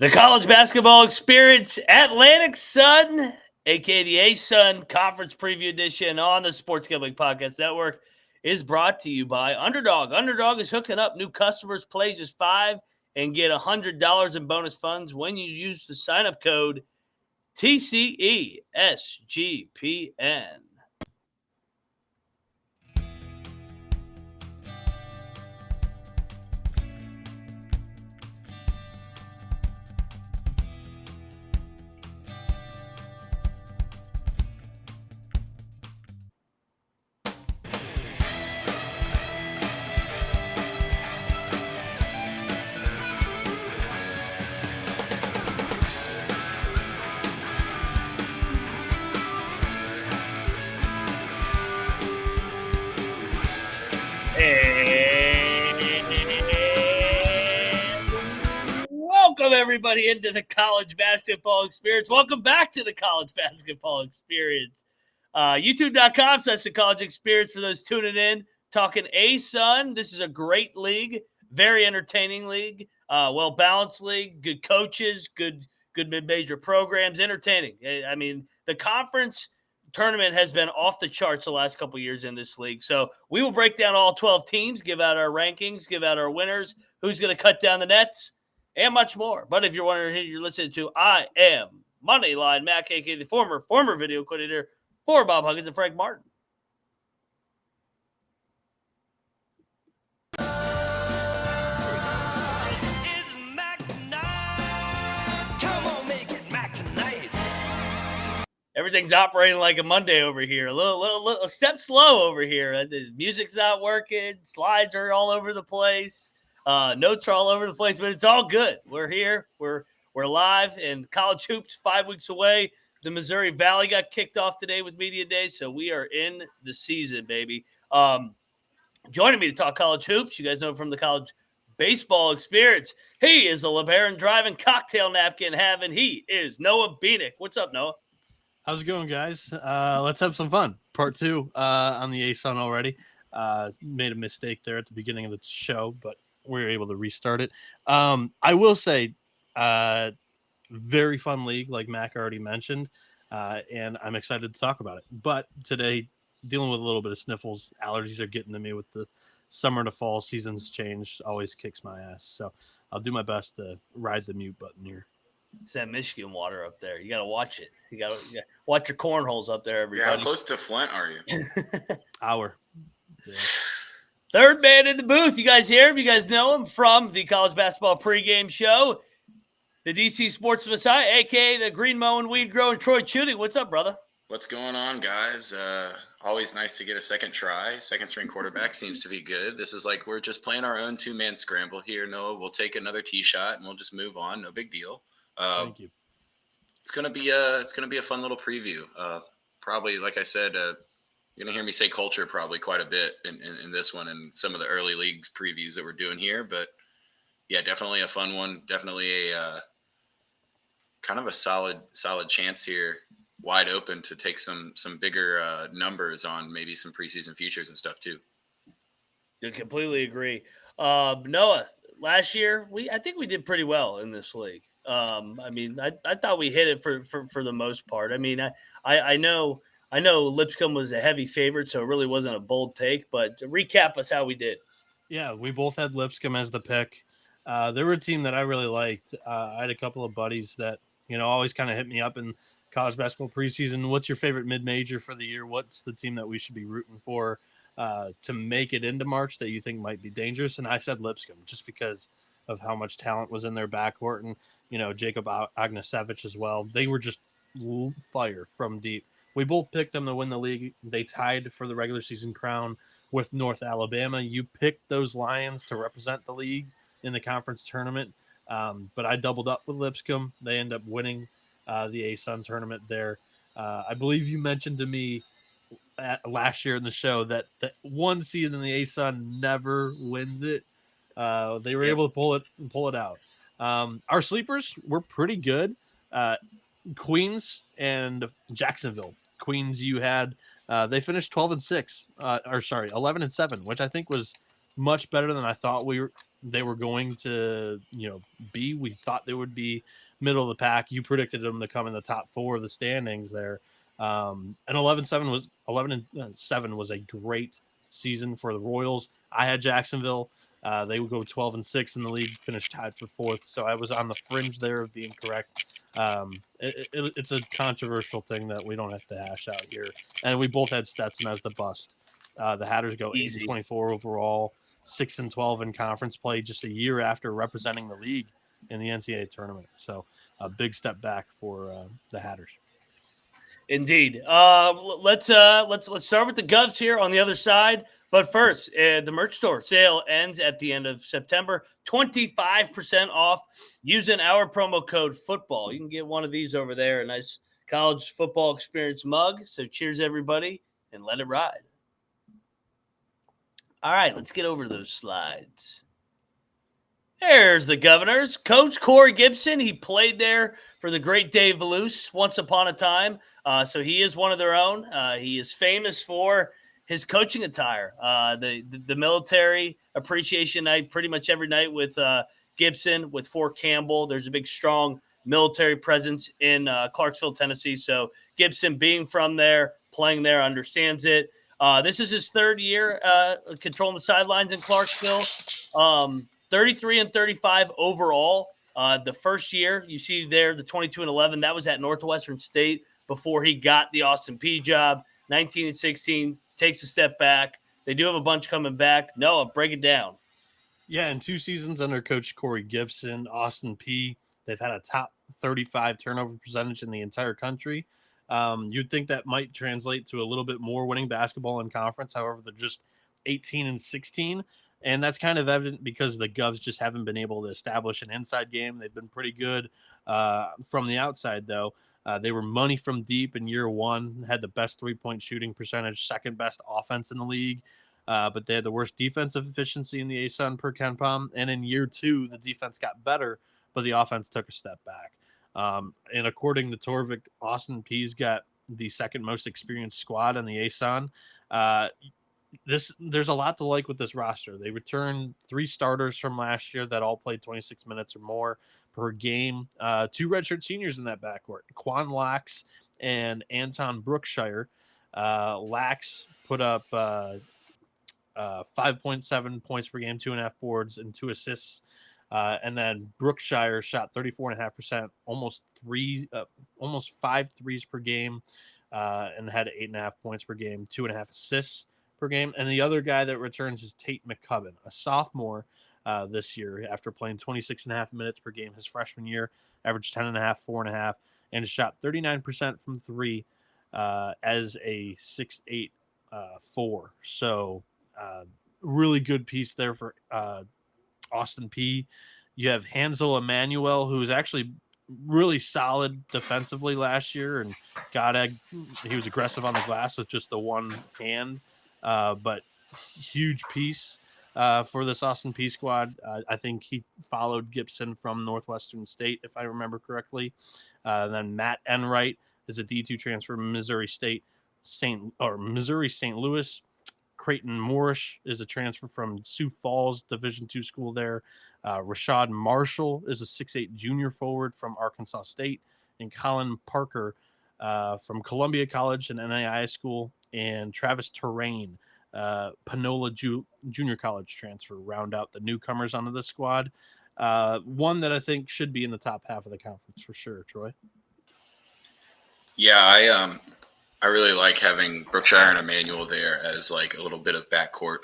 The college basketball experience, Atlantic Sun, aka the ASUN Conference Preview Edition on the Sports Gambling Podcast Network, is brought to you by Underdog. Underdog is hooking up new customers. Play just $5 and get $100 in bonus funds when you use the sign-up code TCESGPN. Welcome, everybody, into the college basketball experience. Welcome back to the college basketball experience. YouTube.com/the college experience for those tuning in. Talking ASUN. This is a great league, very entertaining league, well-balanced league, good coaches, good mid-major programs, entertaining. I mean, the conference tournament has been off the charts the last couple of years in this league. So we will break down all 12 teams, give out our rankings, give out our winners, who's going to cut down the nets, and much more. But if you're wondering who you're listening to, I am Moneyline Mac, a.k.a. the former video coordinator for Bob Huggins and Frank Martin. Everything's operating like a Monday over here. A little step slow over here. The music's not working. Slides are all over the place. Notes are all over the place, but it's all good. We're here. We're live, and college hoops 5 weeks away. The Missouri Valley got kicked off today with Media Day, so we are in the season, baby. Joining me to talk college hoops, you guys know from the college baseball experience. He is the LeBaron driving, cocktail napkin having. He is Noah Bienick. What's up, Noah? How's it going, guys? Let's have some fun. Part 2 on the ASUN already. Made a mistake there at the beginning of the show, but we were able to restart it. I will say, very fun league, like Mac already mentioned, and I'm excited to talk about it. But today, dealing with a little bit of sniffles, allergies are getting to me with the summer to fall seasons change. Always kicks my ass. So I'll do my best to ride the mute button here. It's that Michigan water up there. You got to watch it. You got to watch your cornholes up there, everybody. Yeah, how close to Flint are you? Hour. Yeah. Third man in the booth. You guys hear him? You guys know him from the college basketball pregame show. The DC Sports Messiah, a.k.a. the green mowing, weed growing Troy Chewning. What's up, brother? What's going on, guys? Always nice to get a second try. Second string quarterback seems to be good. This is like we're just playing our own two-man scramble here. Noah, we'll take another tee shot and we'll just move on. No big deal. Thank you. It's gonna be a fun little preview. Probably, like I said, you're gonna hear me say culture probably quite a bit in this one and some of the early leagues previews that we're doing here. But yeah, definitely a fun one. Definitely a kind of a solid chance here, wide open to take some bigger numbers on maybe some preseason futures and stuff too. I completely agree. Noah, last year I think we did pretty well in this league. I mean, I thought we hit it for the most part. I mean, I know Lipscomb was a heavy favorite, so it really wasn't a bold take. But to recap us how we did. Yeah, we both had Lipscomb as the pick. They were a team that I really liked. I had a couple of buddies that always kind of hit me up in college basketball preseason. What's your favorite mid-major for the year? What's the team that we should be rooting for to make it into March that you think might be dangerous? And I said Lipscomb just because of how much talent was in their backcourt, and Jacob Agnesevich as well. They were just fire from deep. We both picked them to win the league. They tied for the regular season crown with North Alabama. You picked those Lions to represent the league in the conference tournament, but I doubled up with Lipscomb. They end up winning the ASUN tournament there. I believe you mentioned to me last year in the show that the one seed in the ASUN never wins it. They were able to pull it out. Our sleepers were pretty good. Queens and Jacksonville. Queens, you had they finished 11-7, which I think was much better than I thought they were going to, be. We thought they would be middle of the pack. You predicted them to come in the top 4 of the standings there. And 11-7 was a great season for the Royals. I had Jacksonville. They would go 12-6 in the league, finish tied for 4th. So I was on the fringe there of being correct. It's a controversial thing that we don't have to hash out here. And we both had Stetson as the bust. The Hatters go 8-24 overall, 6-12 in conference play, just a year after representing the league in the NCAA tournament. So a big step back for the Hatters. Indeed. Let's start with the Govs here on the other side. But first, the merch store sale ends at the end of September. 25% off using our promo code football. You can get one of these over there, a nice college football experience mug. So cheers, everybody, and let it ride. All right, let's get over those slides. There's the Governors. Coach Corey Gipson, he played there for the great Dave Valuce once upon a time. So he is one of their own. He is famous for his coaching attire. The military appreciation night, pretty much every night with Gipson, with Fort Campbell. There's a big, strong military presence in Clarksville, Tennessee. So Gipson, being from there, playing there, understands it. This is his 3rd year controlling the sidelines in Clarksville. 33-35 overall. The first year, you see there, the 22-11, that was at Northwestern State before he got the Austin Peay job. 19-16, takes a step back. They do have a bunch coming back. Noah, break it down. Yeah, in 2 seasons under Coach Corey Gipson, Austin Peay, they've had a top 35 turnover percentage in the entire country. You'd think that might translate to a little bit more winning basketball in conference. However, they're just 18-16. And that's kind of evident because the Govs just haven't been able to establish an inside game. They've been pretty good from the outside, though. They were money from deep in year 1, had the best 3-point shooting percentage, 2nd best offense in the league. But they had the worst defensive efficiency in the ASUN per KenPom. And in year 2, the defense got better, but the offense took a step back. And according to Torvik, Austin Peay's got the 2nd most experienced squad in the ASUN. There's a lot to like with this roster. They returned 3 starters from last year that all played 26 minutes or more per game. 2 redshirt seniors in that backcourt, Quan Lax and Anton Brookshire. Lax put up 5.7 points per game, 2.5 boards, and 2 assists. And then Brookshire shot 34.5%, almost 5 threes per game, and had 8.5 points per game, 2.5 assists per game. And the other guy that returns is Tate McCubbin, a sophomore this year after playing 26.5 minutes per game his freshman year, averaged 10.5, 4.5, and shot 39% from 3 as a 6'8", 4. So really good piece there for Austin Peay. You have Hansel Emmanuel, who's actually really solid defensively last year, and he was aggressive on the glass with just the one hand. But huge piece for this Austin Peay squad. I think he followed Gipson from Northwestern State, if I remember correctly. Then Matt Enright is a D2 transfer from Missouri St. Louis. Creighton Moorish is a transfer from Sioux Falls Division II school there. Rashad Marshall is a 6'8" junior forward from Arkansas State. And Colin Parker from Columbia College, an NAIA school. And Travis Terrain, Panola Junior College transfer, round out the newcomers onto the squad. One that I think should be in the top half of the conference for sure, Troy. Yeah, I really like having Brookshire and Emmanuel there as like a little bit of backcourt.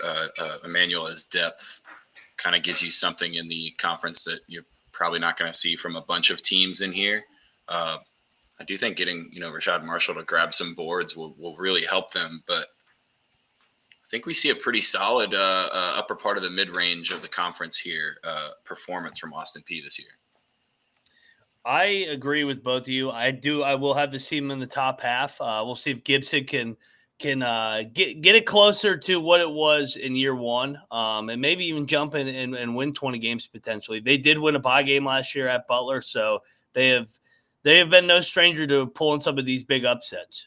Emmanuel as depth kind of gives you something in the conference that you're probably not going to see from a bunch of teams in here. I do think getting, Rashad Marshall to grab some boards will really help them. But I think we see a pretty solid upper part of the mid-range of the conference here performance from Austin Peay this year. I agree with both of you. I will have the team in the top half. We'll see if Gipson can get it closer to what it was in year 1, and maybe even jump in and win 20 games potentially. They did win a bye game last year at Butler, so they have been no stranger to pulling some of these big upsets.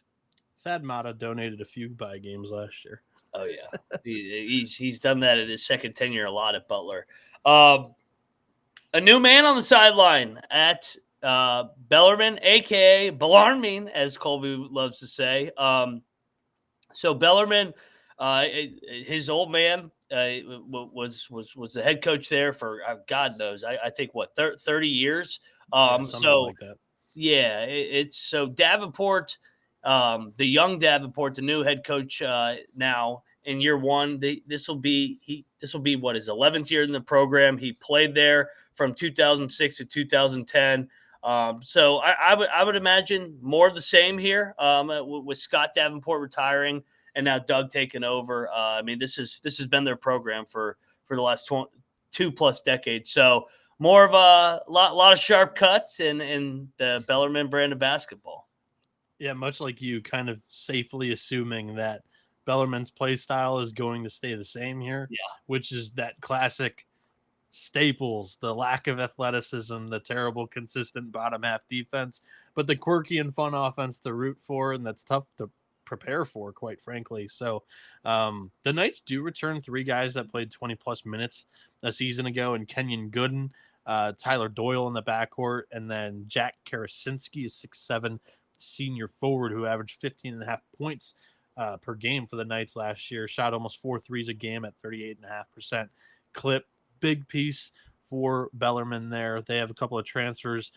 Thad Mata donated a few bye games last year. Oh yeah, he's done that in his second tenure a lot at Butler. A new man on the sideline at Bellarmine, aka Bellarmine, as Colby loves to say. So Bellarmine, his old man was the head coach there for God knows, I think 30 years. Something like that. Yeah, it's so Davenport, the young Davenport, the new head coach now in year one. This will be what, his 11th year in the program. He played there from 2006 to 2010. So I would imagine more of the same here with Scott Davenport retiring and now Doug taking over. I mean, this has been their program for the last 2+ decades. So more of a lot of sharp cuts in the Bellarmine brand of basketball. Yeah, much like you, kind of safely assuming that Bellarmine's play style is going to stay the same here, which is that classic staples, the lack of athleticism, the terrible consistent bottom half defense, but the quirky and fun offense to root for, and that's tough to prepare for, quite frankly. So the Knights do return 3 guys that played 20+ minutes a season ago, and Kenyon Gooden, Tyler Doyle in the backcourt, and then Jack Karasinski, a 6'7" senior forward who averaged 15.5 points per game for the Knights last year, shot almost 4 threes a game at 38.5% clip. Big piece for Bellarmine there. They have a couple of transfers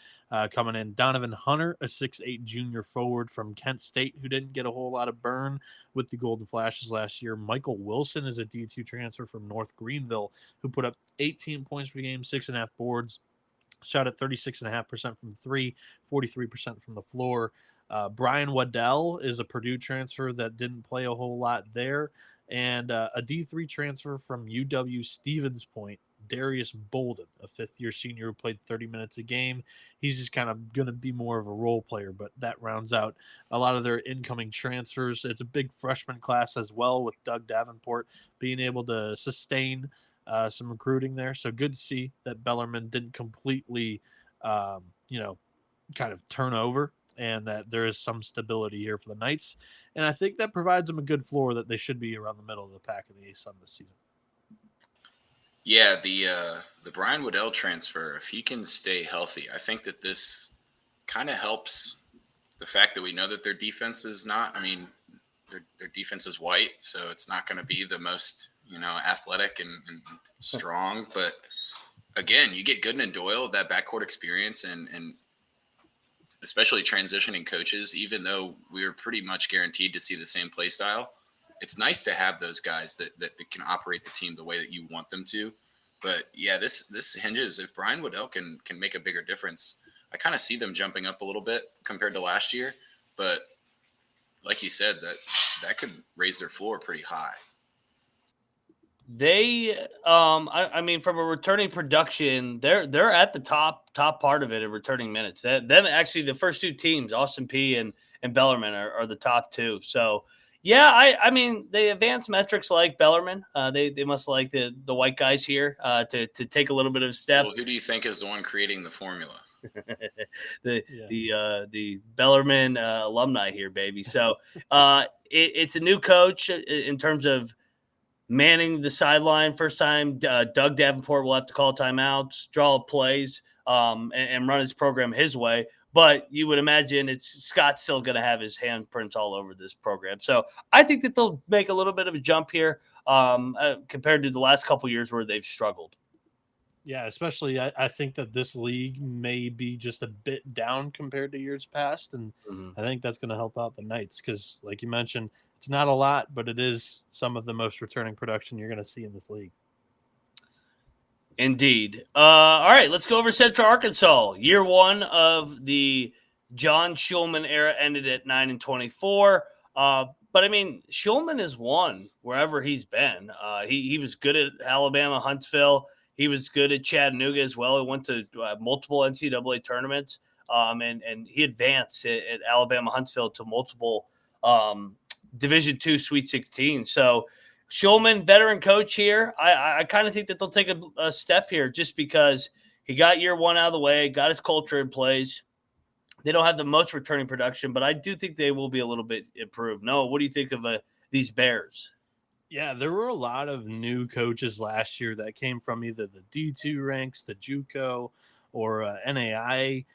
coming in. Donovan Hunter, a 6'8" junior forward from Kent State who didn't get a whole lot of burn with the Golden Flashes last year. Michael Wilson is a D2 transfer from North Greenville who put up 18 points per game, 6.5 boards, shot at 36.5% from 3, 43% from the floor. Brian Waddell is a Purdue transfer that didn't play a whole lot there. And a D3 transfer from UW Stevens Point, Darius Bolden, a 5th-year senior who played 30 minutes a game. He's just kind of going to be more of a role player, but that rounds out a lot of their incoming transfers. It's a big freshman class as well, with Doug Davenport being able to sustain some recruiting there. So good to see that Bellarmine didn't completely, kind of turn over, and that there is some stability here for the Knights. And I think that provides them a good floor that they should be around the middle of the pack in the ASUN this season. Yeah, the Brian Waddell transfer, if he can stay healthy, I think that this kind of helps the fact that we know that their defense is not, their defense is white, so it's not going to be the most, athletic and strong. But again, you get Gooden and Doyle, that backcourt experience, and especially transitioning coaches, even though we were pretty much guaranteed to see the same play style. It's nice to have those guys that can operate the team the way that you want them to. But yeah, this hinges, if Brian Waddell can make a bigger difference, I kind of see them jumping up a little bit compared to last year. But like you said, that could raise their floor pretty high. They, from a returning production, they're at the top part of it in returning minutes. Then actually the first 2 teams, Austin Peay and Bellarmine, are the top 2. So yeah, the advanced metrics like Bellarmine, they must like the white guys here to take a little bit of a step. Well, who do you think is the one creating the formula? the Bellarmine alumni here, baby. So it's a new coach in terms of manning the sideline. First time, Doug Davenport will have to call timeouts, draw plays, and run his program his way. But you would imagine Scott's still going to have his handprints all over this program. So I think that they'll make a little bit of a jump here compared to the last couple of years where they've struggled. Yeah, especially I think that this league may be just a bit down compared to years past. And I think that's going to help out the Knights because, like you mentioned, it's not a lot, but it is some of the most returning production you're going to see in this league. Indeed. All right, let's go over Central Arkansas. Year 1 of the John Shulman era ended at 9-24. But Shulman has won wherever he's been. He was good at Alabama, Huntsville. He was good at Chattanooga as well. He went to multiple NCAA tournaments, and he advanced at Alabama, Huntsville to multiple Division II Sweet 16. So Shulman, veteran coach here. I kind of think that they'll take a step here just because he got year 1 out of the way, got his culture in place. They don't have the most returning production, but I do think they will be a little bit improved. Noah, what do you think of these Bears? Yeah, there were a lot of new coaches last year that came from either the D2 ranks, the JUCO, or NAI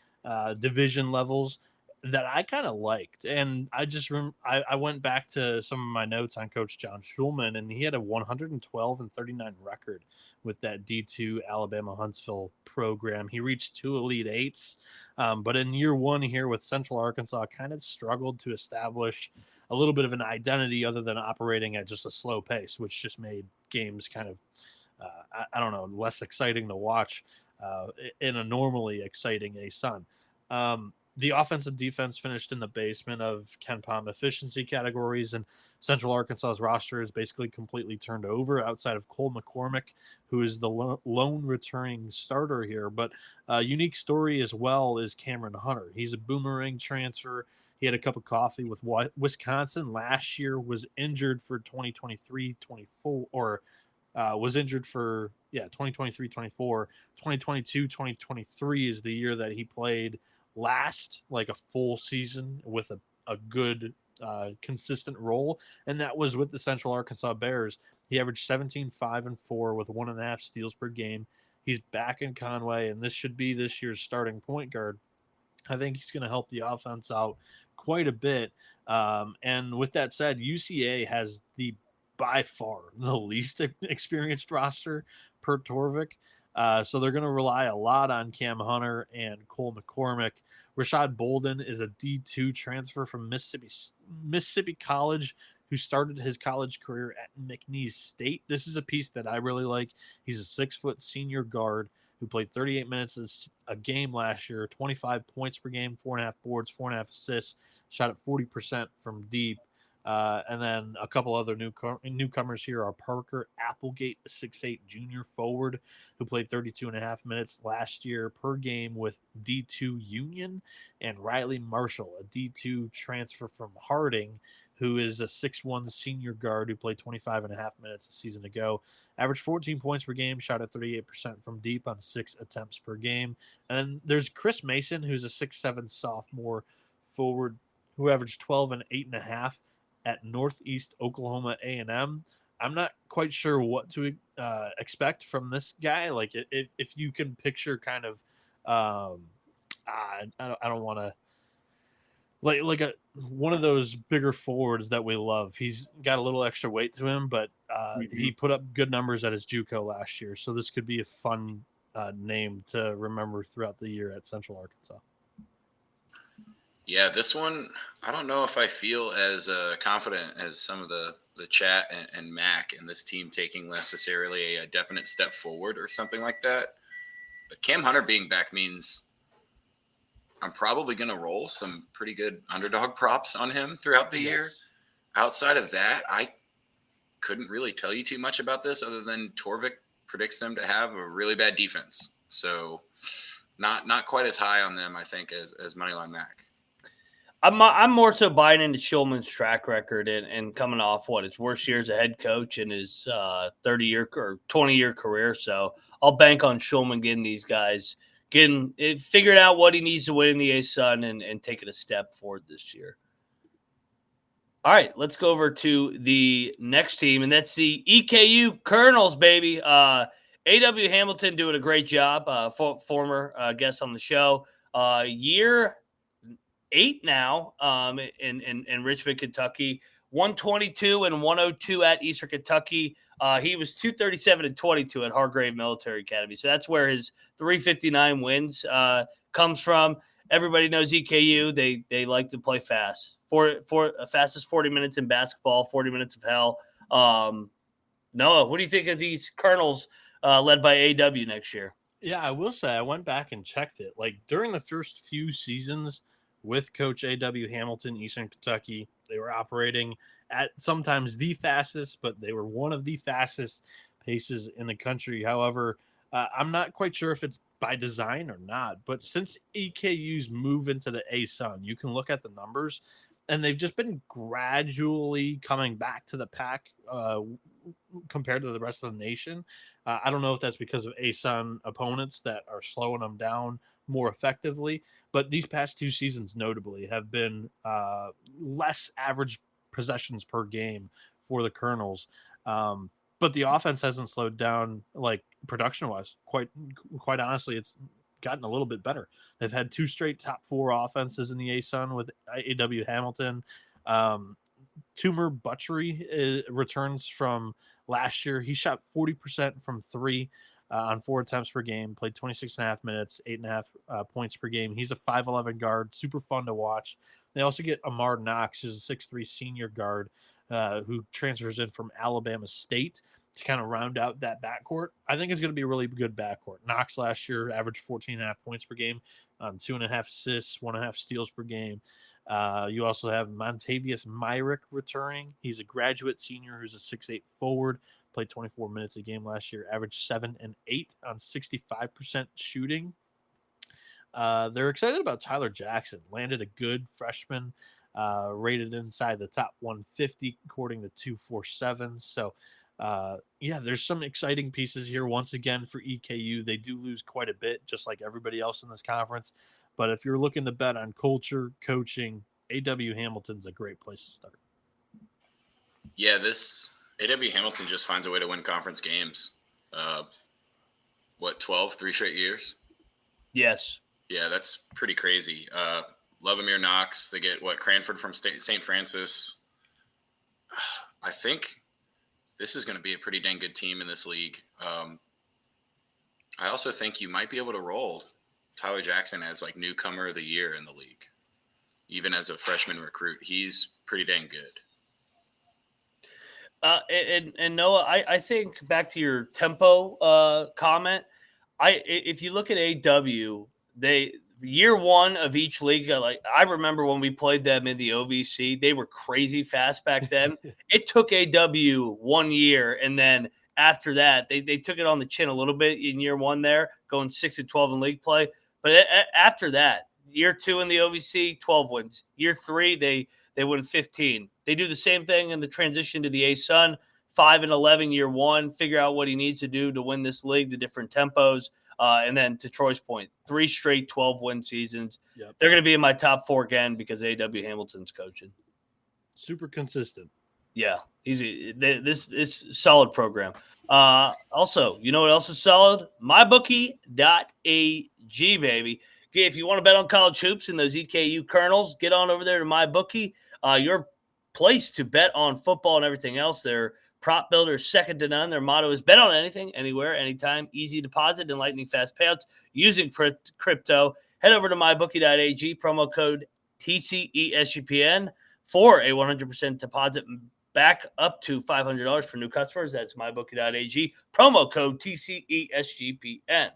division levels that I kind of liked. And I went back to some of my notes on Coach John Shulman, and he had a 112-39 record with that D2 Alabama Huntsville program. He reached 2 Elite Eights, but in year one here with Central Arkansas, kind of struggled to establish a little bit of an identity other than operating at just a slow pace, which just made games kind of, I don't know, less exciting to watch in a normally exciting ASUN. The offense and defense finished in the basement of Ken Palm efficiency categories, and Central Arkansas's roster is basically completely turned over outside of Cole McCormick, who is the lone returning starter here. But a unique story as well is Cameron Hunter. He's a boomerang transfer. He had a cup of coffee with Wisconsin last year, was injured for 2023-24, or was injured for 2023-24. 2022-2023 is the year that he played last, like a full season with a good consistent role, and that was with the Central Arkansas Bears. He averaged 17, 5, and 4 with 1.5 steals per game. He's back in Conway, and this should be this year's starting point guard. I think he's going to help the offense out quite a bit. And with that said, UCA has by far the least experienced roster per Torvik. So they're going to rely a lot on Cam Hunter and Cole McCormick. Rashad Bolden is a D2 transfer from Mississippi College who started his college career at McNeese State. This is a piece that I really like. He's a 6-foot senior guard who played 38 minutes a game last year, 25 points per game, 4.5 boards, 4.5 assists, shot at 40% from deep. And then a couple other newcomers here are Parker Applegate, a 6'8 junior forward who played 32.5 minutes last year per game with D2 Union, and Riley Marshall, a D2 transfer from Harding, who is a 6'1 senior guard who played 25.5 minutes a season ago, averaged 14 points per game, shot at 38% from deep on 6 attempts per game. And then there's Chris Mason, who's a 6'7 sophomore forward who averaged 12 and 8.5 at Northeast Oklahoma A&M. I'm not quite sure what to expect from this guy. Like, if you can picture kind of, I don't want to, like one of those bigger forwards that we love. He's got a little extra weight to him, but he put up good numbers at his JUCO last year. So this could be a fun name to remember throughout the year at Central Arkansas. Yeah, this one, I don't know if I feel as confident as some of the chat and Mac and this team taking necessarily a definite step forward or something like that. But Cam Hunter being back means I'm probably going to roll some pretty good underdog props on him throughout the year. Outside of that, I couldn't really tell you too much about this other than Torvik predicts them to have a really bad defense. So not quite as high on them, I think, as Moneyline Mac. I'm more so buying into Shulman's track record and coming off his worst year as a head coach in his 30-year or 20-year career. So I'll bank on Shulman getting these guys, figuring out what he needs to win in the ASUN and taking a step forward this year. All right, let's go over to the next team, and that's the EKU Colonels, baby. A.W. Hamilton doing a great job, former guest on the show. Year 8 now in Richmond, Kentucky. 122 and 102 at Eastern Kentucky. He was 237 and 22 at Hargrave Military Academy. So that's where his 359 wins comes from. Everybody knows EKU. They like to play fast. Fastest 40 minutes in basketball, 40 minutes of hell. Noah, what do you think of these Colonels led by AW next year? Yeah, I will say I went back and checked it. Like during the first few seasons with Coach A.W. Hamilton, Eastern Kentucky, they were operating at sometimes the fastest, but they were one of the fastest paces in the country. However, I'm not quite sure if it's by design or not, but since EKU's move into the ASUN, you can look at the numbers, and they've just been gradually coming back to the pack compared to the rest of the nation. I don't know if that's because of ASUN opponents that are slowing them down more effectively, but these past 2 seasons notably have been less average possessions per game for the Colonels. But the offense hasn't slowed down, like, production-wise. Quite honestly, it's gotten a little bit better. They've had 2 straight top 4 offenses in the ASUN with A.W. Hamilton. Toomer Butchery returns from last year. He shot 40% from 3 on 4 attempts per game, played 26.5 minutes, 8.5 points per game. He's a 5'11 guard, super fun to watch. They also get Amar Knox, who's a 6'3 senior guard who transfers in from Alabama State to kind of round out that backcourt. I think it's going to be a really good backcourt. Knox last year averaged 14.5 points per game, 2.5 assists, 1.5 steals per game. You also have Montavious Myrick returning. He's a graduate senior who's a 6'8 forward, played 24 minutes a game last year, averaged 7 and 8 on 65% shooting. They're excited about Tyler Jackson. Landed a good freshman, rated inside the top 150 according to 247. So, there's some exciting pieces here. Once again, for EKU, they do lose quite a bit, just like everybody else in this conference. But if you're looking to bet on culture, coaching, A.W. Hamilton's a great place to start. Yeah, this A.W. Hamilton just finds a way to win conference games. 3 straight years? Yes. Yeah, that's pretty crazy. Lovemere Knox, they get Cranford from St. Francis. I think this is going to be a pretty dang good team in this league. I also think you might be able to roll Tyler Jackson as newcomer of the year in the league. Even as a freshman recruit, he's pretty dang good. And Noah, I think back to your tempo comment. If you look at AW, they year one of each league, I remember when we played them in the OVC, they were crazy fast back then. It took AW 1 year, and then after that, they took it on the chin a little bit in year one there, going 6-12 in league play. But after that, year 2 in the OVC, 12 wins. Year 3, they win 15. They do the same thing in the transition to the ASUN, 5-11 year 1, figure out what he needs to do to win this league, the different tempos. And then to Troy's point, 3 straight 12-win seasons. Yep. They're going to be in my top 4 again because A.W. Hamilton's coaching. Super consistent. Yeah, this is solid program. Also, you know what else is solid? MyBookie.ag, baby. If you want to bet on college hoops and those EKU Colonels, get on over there to MyBookie. Your place to bet on football and everything else. Their prop builder, second to none. Their motto is bet on anything, anywhere, anytime. Easy deposit and lightning fast payouts using crypto. Head over to MyBookie.ag, promo code TCESGPN for a 100% deposit back up to $500 for new customers. That's MyBookie.ag, promo code TCESGPN.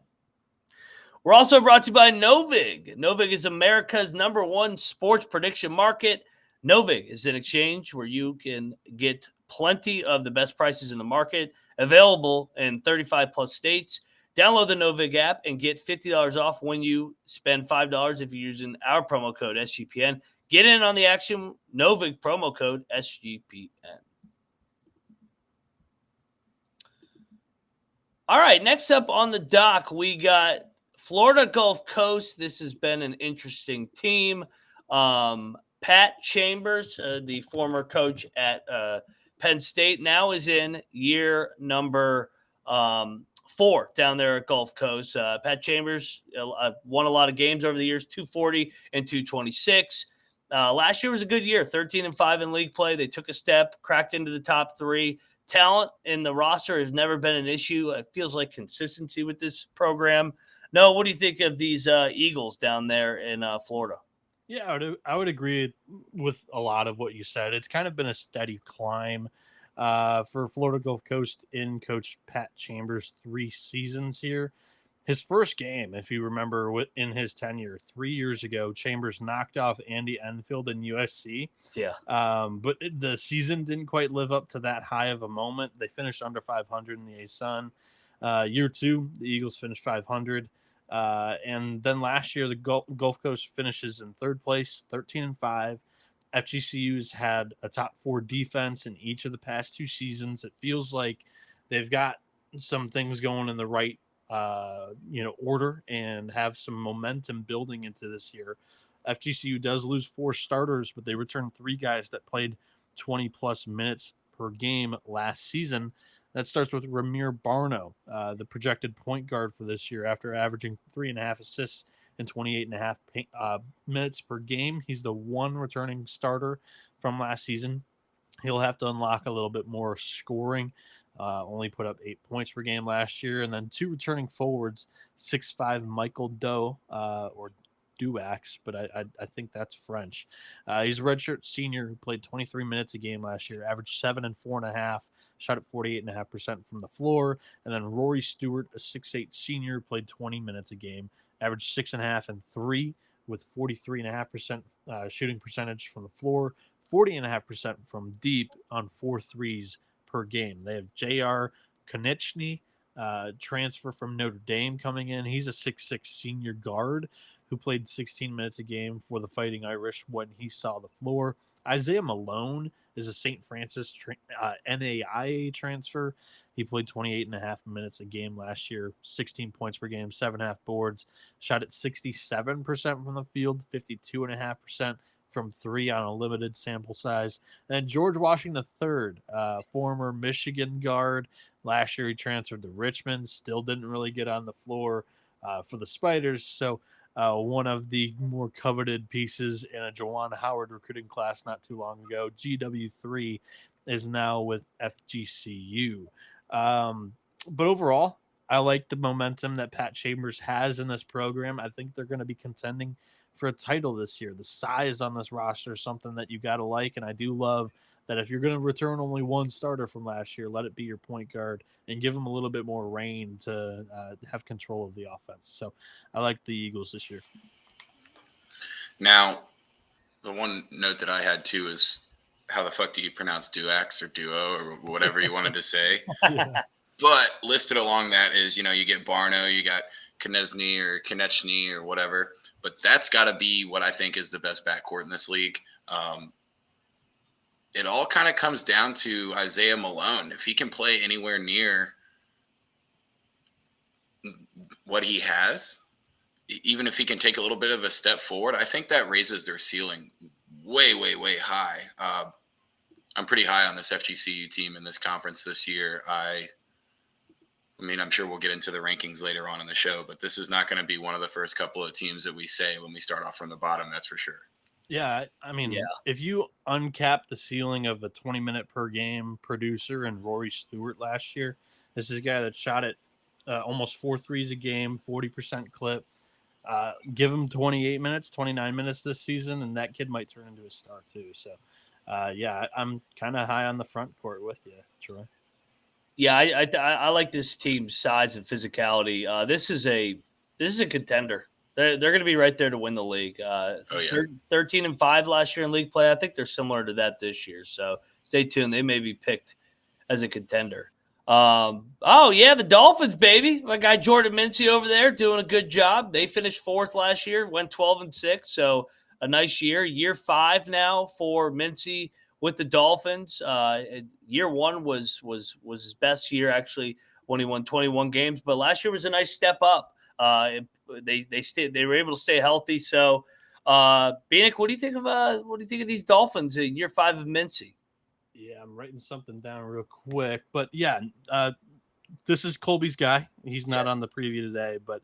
We're also brought to you by Novig. Novig is America's #1 sports prediction market. Novig is an exchange where you can get plenty of the best prices in the market, available in 35-plus states. Download the Novig app and get $50 off when you spend $5 if you're using our promo code SGPN. Get in on the action. Novig promo code SGPN. All right, next up on the dock, we got Florida Gulf Coast. This has been an interesting team. Pat Chambers, the former coach at Penn State, now is in year number 4 down there at Gulf Coast. Pat Chambers won a lot of games over the years, 240 and 226. Last year was a good year, 13-5 in league play. They took a step, cracked into the top 3. Talent in the roster has never been an issue. It feels like consistency with this program. No, what do you think of these Eagles down there in Florida? Yeah, I would agree with a lot of what you said. It's kind of been a steady climb for Florida Gulf Coast in Coach Pat Chambers' 3 seasons here. His first game, if you remember, in his tenure 3 years ago, Chambers knocked off Andy Enfield in USC. Yeah. But the season didn't quite live up to that high of a moment. They finished under 500 in the ASUN. Year 2, the Eagles finished 500. And then last year, the Gulf Coast finishes in 3rd place, 13-5. FGCU's had a top 4 defense in each of the past 2 seasons. It feels like they've got some things going in the right order and have some momentum building into this year. FGCU does lose 4 starters, but they return 3 guys that played 20 plus minutes per game last season. That starts with Ramir Barno, the projected point guard for this year, after averaging 3.5 assists in 28.5 minutes per game. He's the one returning starter from last season. He'll have to unlock a little bit more scoring. Only put up 8 points per game last year. And then 2 returning forwards, 6'5" Michael Doe, or Duax, but I think that's French. He's a redshirt senior who played 23 minutes a game last year, averaged 7 and 4.5, shot at 48.5% from the floor. And then Rory Stewart, a 6'8" senior, played 20 minutes a game, averaged 6.5 and 3 with 43.5% shooting percentage from the floor, 40.5% from deep on 4 threes per game. They have J.R. Konechny, transfer from Notre Dame, coming in. He's a 6'6" senior guard who played 16 minutes a game for the Fighting Irish when he saw the floor. Isaiah Malone is a St. Francis NAIA transfer. He played 28.5 minutes a game last year, 16 points per game, 7.5 boards, shot at 67% from the field, 52.5% from 3 on a limited sample size. And George Washington III, former Michigan guard. Last year he transferred to Richmond, still didn't really get on the floor for the Spiders. So one of the more coveted pieces in a Juwan Howard recruiting class not too long ago, GW3, is now with FGCU. But overall, I like the momentum that Pat Chambers has in this program. I think they're going to be contending for a title this year. The size on this roster is something that you got to like, and I do love that if you're going to return only one starter from last year, let it be your point guard and give them a little bit more reign to have control of the offense. So I like the Eagles this year. Now, the one note that I had too is how the fuck do you pronounce Duax or Duo or whatever you wanted to say? Yeah. But listed along that is, you get Barno, you got Konechny or whatever. But that's got to be what I think is the best backcourt in this league. It all kind of comes down to Isaiah Malone. If he can play anywhere near what he has, even if he can take a little bit of a step forward, I think that raises their ceiling way, way, way high. I'm pretty high on this FGCU team in this conference this year. I mean, I'm sure we'll get into the rankings later on in the show, but this is not going to be one of the first couple of teams that we say when we start off from the bottom, that's for sure. Yeah, I mean, if you uncap the ceiling of a 20-minute per game producer and Rory Stewart last year, this is a guy that shot at almost 4 threes a game, 40% clip. Give him 28 minutes, 29 minutes this season, and that kid might turn into a star too. So, I'm kind of high on the front court with you, Troy. Yeah, I like this team's size and physicality. This is a contender. They're going to be right there to win the league. 13-5 last year in league play. I think they're similar to that this year. So stay tuned. They may be picked as a contender. The Dolphins, baby. My guy Jordan Mincy over there doing a good job. They finished 4th last year, went 12-6. So a nice year. Year 5 now for Mincy with the Dolphins. Year 1 was his best year actually when he won 21 games. But last year was a nice step up. They were able to stay healthy. So, Bienick, what do you think of these Dolphins in year 5 of Mincy? Yeah, I'm writing something down real quick, but this is Colby's guy. He's not on the preview today, but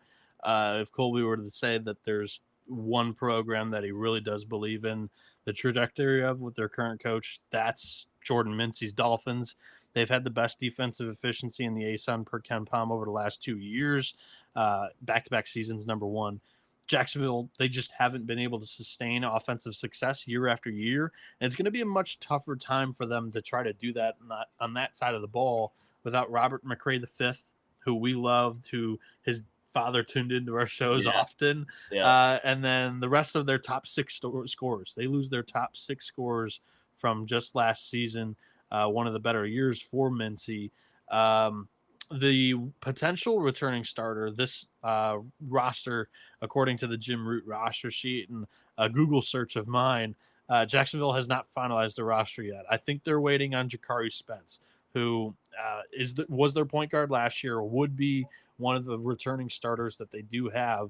if Colby were to say that there's one program that he really does believe in the trajectory of with their current coach, that's Jordan Mincy's Dolphins. They've had the best defensive efficiency in the ASUN per Ken Palm over the last 2 years, back-to-back seasons, number 1. Jacksonville, they just haven't been able to sustain offensive success year after year. And it's going to be a much tougher time for them to try to do that on that side of the ball without Robert McRae V, who we loved, who his father tuned into our shows often. Yeah. And then the rest of their top 6 scorers. They lose their top 6 scorers from just last season, one of the better years for Mincy. The potential returning starter, this roster, according to the Jim Root roster sheet and a Google search of mine, Jacksonville has not finalized the roster yet. I think they're waiting on Jakari Spence, who was their point guard last year, would be one of the returning starters that they do have.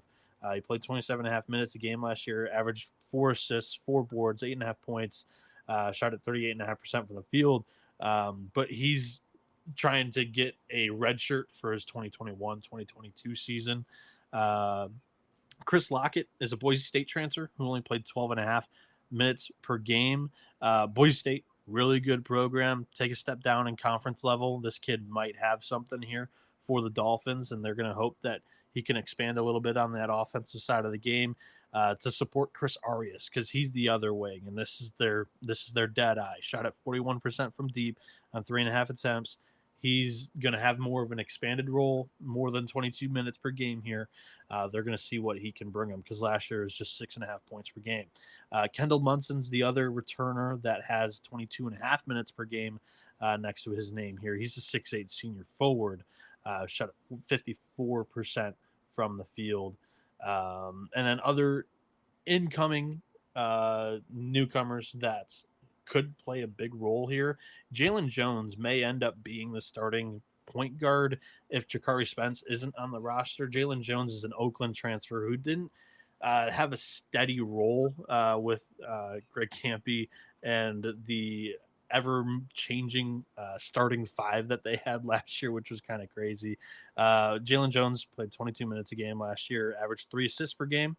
He played 27.5 minutes a game last year, averaged 4 assists, 4 boards, 8.5 points, shot at 38.5% from the field. But he's trying to get a red shirt for his 2021-2022 season. Chris Lockett is a Boise State transfer who only played 12 and a half minutes per game. Boise State, really good program. Take a step down in conference level. This kid might have something here for the Dolphins, and they're going to hope that he can expand a little bit on that offensive side of the game to support Chris Arias, because he's the other wing, and this is their dead eye. Shot at 41% from deep on 3.5 attempts. He's going to have more of an expanded role, more than 22 minutes per game here. They're going to see what he can bring them, because last year was just 6.5 points per game. Kendall Munson's the other returner that has 22.5 minutes per game next to his name here. He's a 6'8 senior forward, shot at 54% from the field. And then other incoming newcomers that could play a big role here. Jalen Jones may end up being the starting point guard if Jakari Spence isn't on the roster. Jalen Jones is an Oakland transfer who didn't have a steady role with Greg Campy and the ever-changing starting five that they had last year, which was kind of crazy. Jalen Jones played 22 minutes a game last year, averaged 3 assists per game.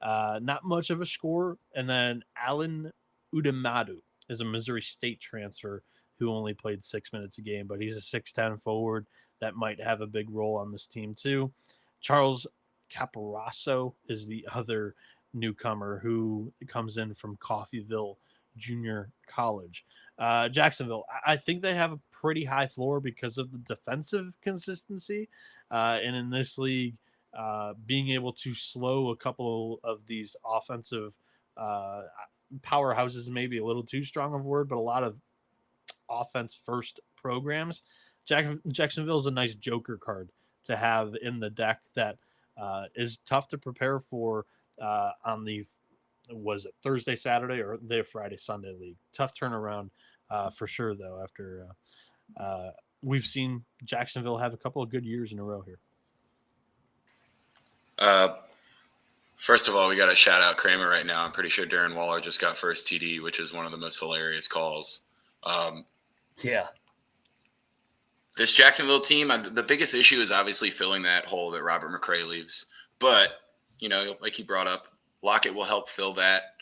Not much of a score. And then Alan Udamadu is a Missouri State transfer who only played 6 minutes a game, but he's a 6'10 forward that might have a big role on this team too. Charles Caporaso is the other newcomer who comes in from Coffeyville Junior College. Jacksonville, I think they have a pretty high floor because of the defensive consistency. And in this league, being able to slow a couple of these offensive powerhouses, maybe a little too strong of a word, but a lot of offense first programs. Jacksonville is a nice joker card to have in the deck that is tough to prepare for on the, was it Thursday, Saturday, or the Friday, Sunday league. Tough turnaround for sure, though, after we've seen Jacksonville have a couple of good years in a row here. First of all, we got to shout out Kramer right now. I'm pretty sure Darren Waller just got first TD, which is one of the most hilarious calls. Yeah. This Jacksonville team, the biggest issue is obviously filling that hole that Robert McCray leaves. But, you know, like he brought up, Lockett will help fill that.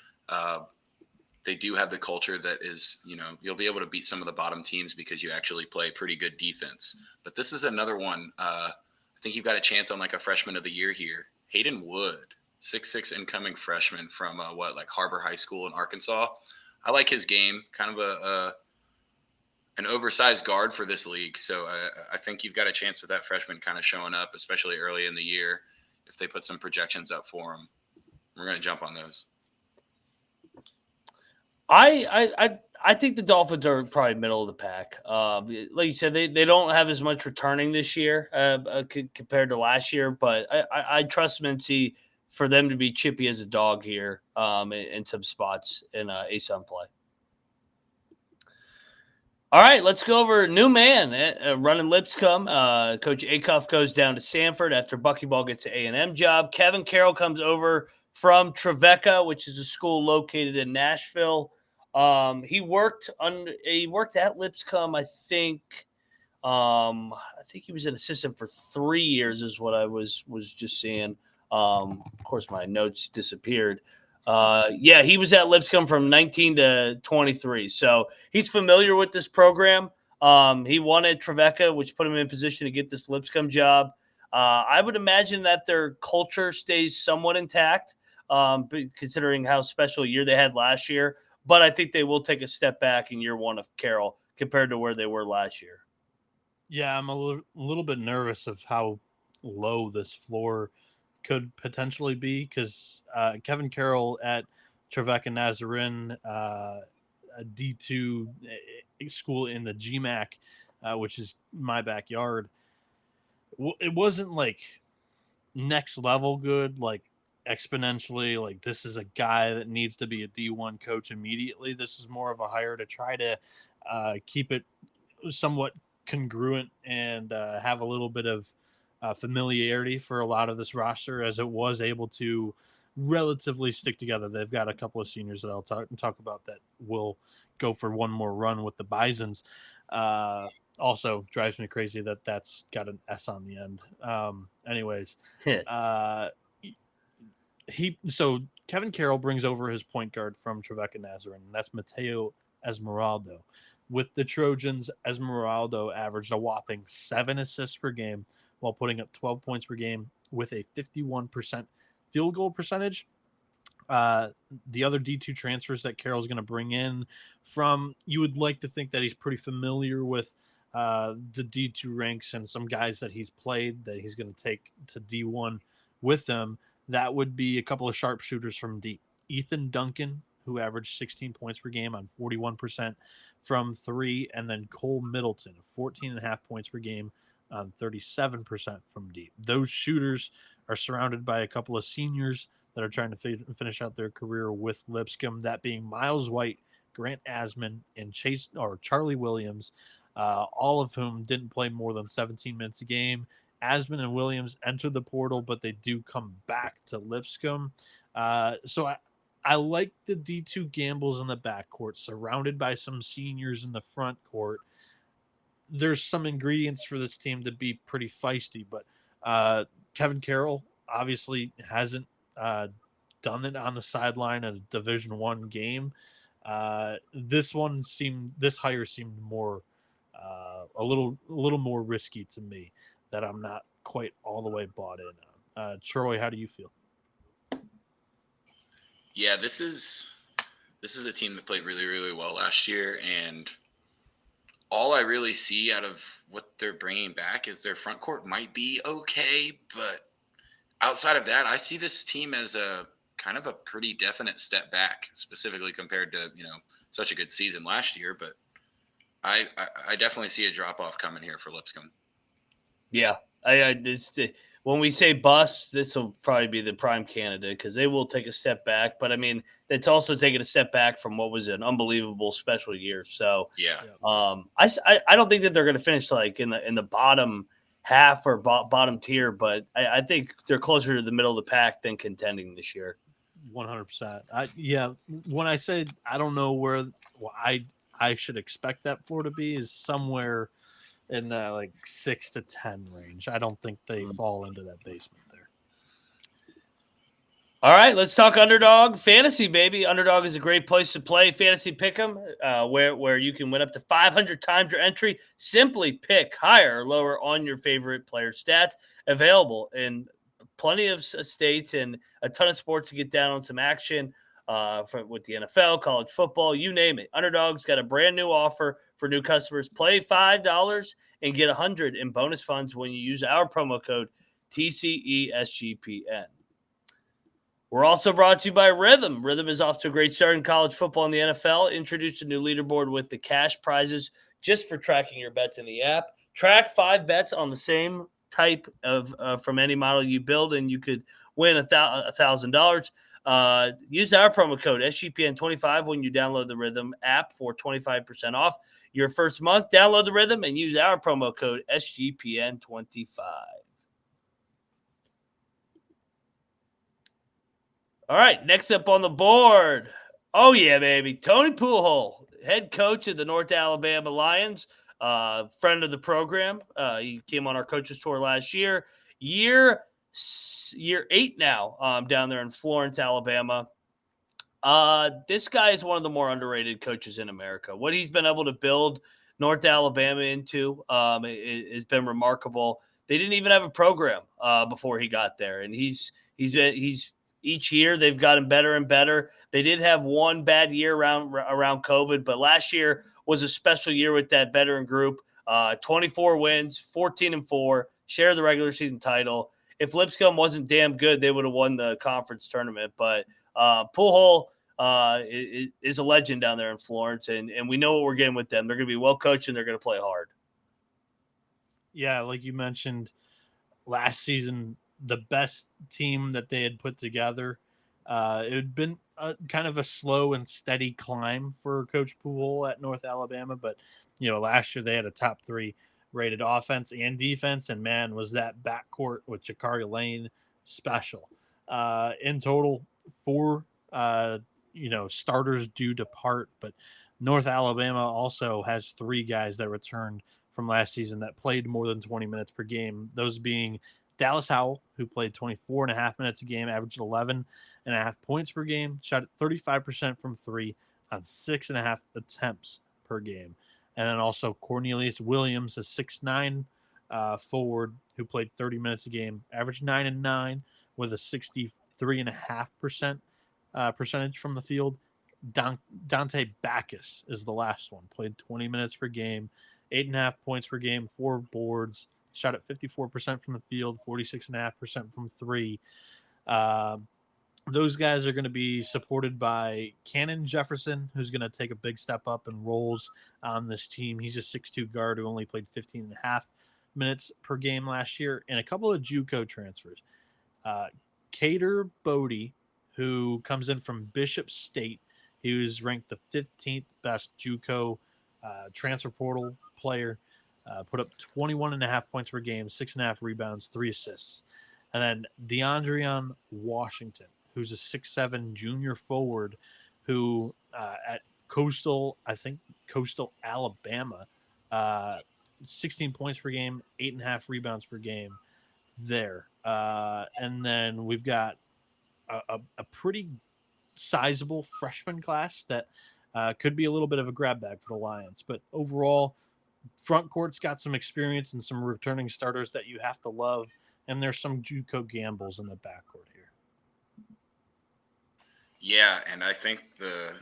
They do have the culture that is, you know, you'll be able to beat some of the bottom teams because you actually play pretty good defense. But this is another one. I think you've got a chance on like a freshman of the year here. Hayden Wood, 6'6" incoming freshman from Harbor High School in Arkansas. I like his game, kind of an oversized guard for this league. So I think you've got a chance with that freshman kind of showing up, especially early in the year. If they put some projections up for him, we're going to jump on those. I think the Dolphins are probably middle of the pack. Like you said, they don't have as much returning this year compared to last year, but I trust Mincy for them to be chippy as a dog here in some spots in ASUN play. All right, let's go over new man running Lipscomb. Coach Acuff goes down to Sanford after Buckyball gets an A&M job. Kevin Carroll comes over from Trevecca, which is a school located in Nashville. He worked at Lipscomb, I think. I think he was an assistant for 3 years, is what I was just seeing. Of course, my notes disappeared. He was at Lipscomb from 19 to 23. So he's familiar with this program. He won at Trevecca, which put him in position to get this Lipscomb job. I would imagine that their culture stays somewhat intact, considering how special a year they had last year. But I think they will take a step back in year one of Carroll compared to where they were last year. Yeah, I'm a little bit nervous of how low this floor could potentially be, because Kevin Carroll at Trevecca Nazarene, a D2 school in the GMAC, which is my backyard, it wasn't like next level good, like exponentially, like this is a guy that needs to be a D1 coach immediately. This is more of a hire to try to keep it somewhat congruent and have a little bit of familiarity for a lot of this roster, as it was able to relatively stick together. They've got a couple of seniors that I'll talk about that will go for one more run with the Bisons. Also drives me crazy that that's got an S on the end. Anyways, so Kevin Carroll brings over his point guard from Trevecca Nazarene, and that's Mateo Esmeraldo. With the Trojans, Esmeraldo averaged a whopping 7 assists per game while putting up 12 points per game with a 51% field goal percentage. The other D2 transfers that Carroll's going to bring in from, you would like to think that he's pretty familiar with the D2 ranks and some guys that he's played that he's going to take to D1 with them. That would be a couple of sharpshooters from deep. Ethan Duncan, who averaged 16 points per game on 41% from 3, and then Cole Middleton, 14.5 points per game on 37% from deep. Those shooters are surrounded by a couple of seniors that are trying to finish out their career with Lipscomb, that being Miles White, Grant Asman, and Charlie Williams, all of whom didn't play more than 17 minutes a game. Asman and Williams entered the portal, but they do come back to Lipscomb. So I like the D2 gambles in the backcourt, surrounded by some seniors in the front court. There's some ingredients for this team to be pretty feisty, but Kevin Carroll obviously hasn't done it on the sideline in a Division I game. This hire seemed more a little more risky to me, that I'm not quite all the way bought in on. Troy, how do you feel? Yeah, this is a team that played really, really well last year, and all I really see out of what they're bringing back is their front court might be okay, but outside of that, I see this team as a kind of a pretty definite step back, specifically compared to, such a good season last year. But I definitely see a drop off coming here for Lipscomb. Yeah, when we say bust, this will probably be the prime candidate because they will take a step back. But I mean, it's also taking a step back from what was an unbelievable special year. So yeah, I don't think that they're going to finish like in the bottom half or bottom tier, but I think they're closer to the middle of the pack than contending this year. 100%. When I say I don't know where I should expect that floor to be, is somewhere in the like 6 to 10 range. I don't think they fall into that basement there. All right, let's talk Underdog Fantasy, baby. Underdog is a great place to play Fantasy Pick'em, where you can win up to 500 times your entry. Simply pick higher or lower on your favorite player stats. Available in plenty of states and a ton of sports to get down on some action with the NFL, college football, you name it. Underdog's got a brand new offer for new customers. Play $5 and get $100 in bonus funds when you use our promo code TCESGPN. We're also brought to you by Rhythm. Rhythm is off to a great start in college football and the NFL. Introduced a new leaderboard with the cash prizes just for tracking your bets in the app. Track 5 bets on the same type of from any model you build, and you could win $1,000. Use our promo code SGPN25 when you download the Rhythm app for 25% off your first month. Download the Rhythm and use our promo code SGPN25. All right, next up on the board. Oh, yeah, baby. Tony Pujol, head coach of the North Alabama Lions, friend of the program. He came on our coaches tour last year. Year 8 now down there in Florence, Alabama. This guy is one of the more underrated coaches in America. What he's been able to build North Alabama into has been remarkable. They didn't even have a program before he got there, and he's each year they've gotten better and better. They did have one bad year around COVID, but last year was a special year with that veteran group. 24 wins, 14-4, share the regular season title. If Lipscomb wasn't damn good, they would have won the conference tournament. But Pujol is a legend down there in Florence, and we know what we're getting with them. They're going to be well coached, and they're going to play hard. Yeah, like you mentioned, last season, the best team that they had put together. It had been kind of a slow and steady climb for Coach Pujol at North Alabama, but last year they had a top 3 rated offense and defense, and man, was that backcourt with Jakari Lane special. In total, 4 starters do depart, but North Alabama also has 3 guys that returned from last season that played more than 20 minutes per game. Those being Dallas Howell, who played 24.5 minutes a game, averaged 11.5 points per game, shot at 35% from 3 on 6.5 attempts per game. And then also Cornelius Williams, a 6'9" forward who played 30 minutes a game, averaged 9-9 with a 63.5% percentage from the field. Dante Backus is the last one. Played 20 minutes per game, 8.5 points per game, 4 boards, shot at 54% from the field, 46.5% from 3. Those guys are going to be supported by Cannon Jefferson, who's going to take a big step up in roles on this team. He's a 6'2" guard who only played 15.5 minutes per game last year, and a couple of JUCO transfers. Cater Bodie, who comes in from Bishop State. He was ranked the 15th best JUCO transfer portal player. Put up 21.5 points per game, 6.5 rebounds, 3 assists. And then DeAndreon Washington, who's a 6'7" junior forward who at Coastal Alabama, 16 points per game, 8.5 rebounds per game there. And then we've got a pretty sizable freshman class that could be a little bit of a grab bag for the Lions. But overall, front court's got some experience and some returning starters that you have to love. And there's some JUCO gambles in the backcourt here. Yeah, and I think the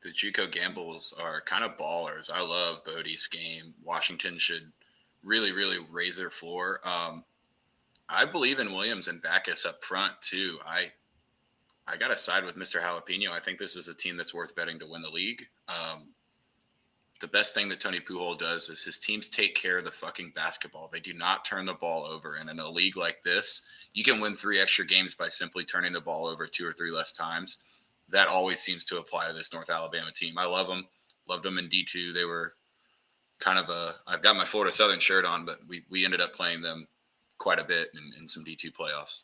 JUCO gambles are kind of ballers. I love Bodie's game. Washington should really, really raise their floor. I believe in Williams and Backus up front too. I got to side with Mr. Jalapeno. I think this is a team that's worth betting to win the league. The best thing that Tony Pujol does is his teams take care of the fucking basketball. They do not turn the ball over. And in a league like this, you can win 3 extra games by simply turning the ball over 2 or 3 less times. That always seems to apply to this North Alabama team. I love them. Loved them in D2. They were kind of I've got my Florida Southern shirt on, but we ended up playing them quite a bit in some D2 playoffs.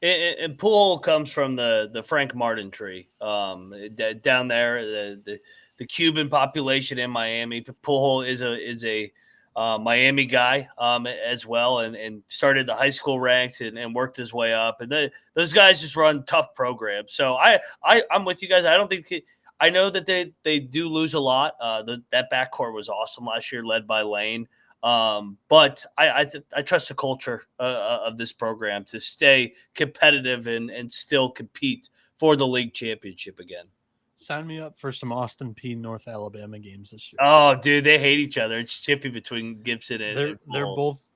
And Pujol comes from the Frank Martin tree down there, the Cuban population in Miami. Pujol is a Miami guy as well, and started the high school ranks and worked his way up. And those guys just run tough programs. So I'm with you guys. I don't think I know that they do lose a lot. That backcourt was awesome last year, led by Lane. But I trust the culture of this program to stay competitive and still compete for the league championship again. Sign me up for some Austin Peay North Alabama games this year. Oh, dude, they hate each other. It's chippy between Gipson and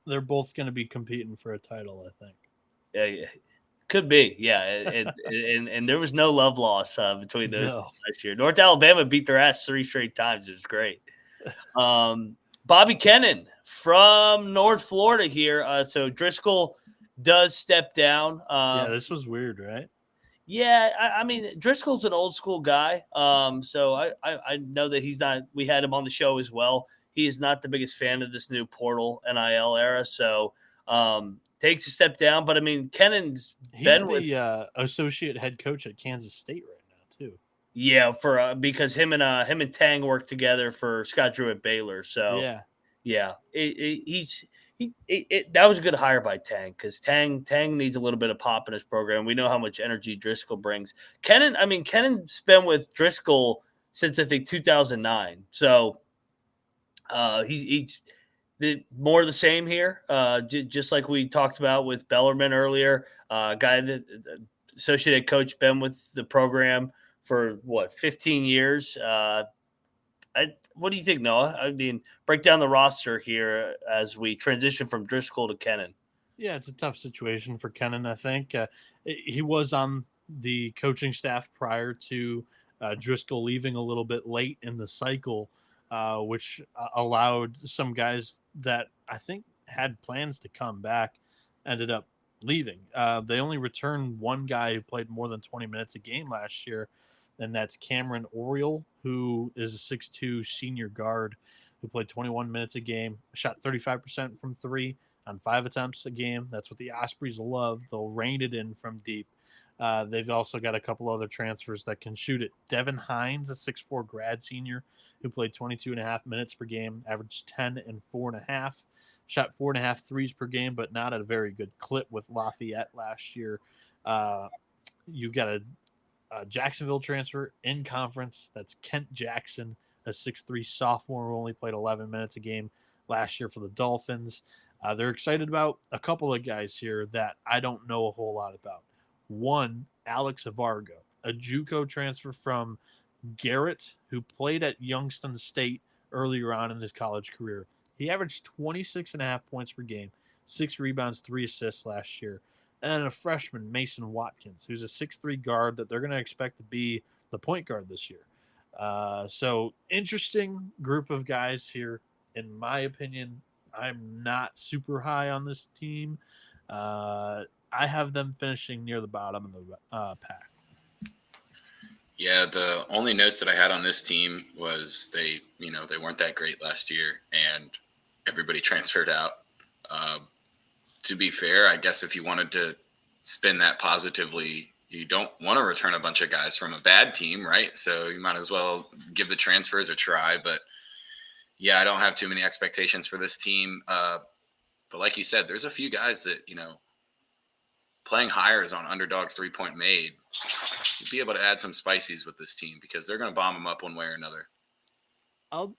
they're both going to be competing for a title, I think. Yeah, could be. Yeah, and there was no love loss between those two last year. North Alabama beat their ass 3 straight times. It was great. Bobby Kennan from North Florida here. So Driscoll does step down. This was weird, right? Yeah, I mean, Driscoll's an old school guy. So I know that he's not – we had him on the show as well. He is not the biggest fan of this new portal NIL era. So takes a step down. But, I mean, Kennan's been with – He's the associate head coach at Kansas State right now too. Yeah, because him and Tang worked together for Scott Drew at Baylor. So, yeah, that was a good hire by Tang, because Tang needs a little bit of pop in his program. We know how much energy Driscoll brings. Kennan's been with Driscoll since I think 2009. So he's more of the same here. Just like we talked about with Bellarmine earlier, guy that associate coach, been with the program for 15 years. What do you think, Noah? I mean, break down the roster here as we transition from Driscoll to Kennan. Yeah, it's a tough situation for Kennan, I think. He was on the coaching staff prior to Driscoll leaving a little bit late in the cycle, which allowed some guys that I think had plans to come back ended up leaving. They only returned one guy who played more than 20 minutes a game last year, and that's Cameron Oriole, who is a 6'2" senior guard who played 21 minutes a game, shot 35% from 3 on 5 attempts a game. That's what the Ospreys love. They'll rain it in from deep. They've also got a couple other transfers that can shoot it. Devin Hines, a 6'4 grad senior who played 22.5 minutes per game, averaged 10 and 4.5, shot 4.5 threes per game, but not at a very good clip with Lafayette last year. You got a Jacksonville transfer in conference. That's Kent Jackson, a 6'3 sophomore who only played 11 minutes a game last year for the Dolphins. They're excited about a couple of guys here that I don't know a whole lot about. One, Alex Vargo, a JUCO transfer from Garrett, who played at Youngstown State earlier on in his college career. He averaged 26.5 points per game, 6 rebounds, 3 assists last year. And then a freshman, Mason Watkins, who's a 6'3 guard that they're going to expect to be the point guard this year. So interesting group of guys here. In my opinion, I'm not super high on this team. I have them finishing near the bottom of the pack. Yeah, the only notes that I had on this team was they weren't that great last year, and everybody transferred out. To be fair, I guess if you wanted to spin that positively, you don't want to return a bunch of guys from a bad team, right? So you might as well give the transfers a try. But yeah, I don't have too many expectations for this team. But like you said, there's a few guys that, playing hires on underdogs 3-point made, you'd be able to add some spices with this team because they're going to bomb them up one way or another. I'll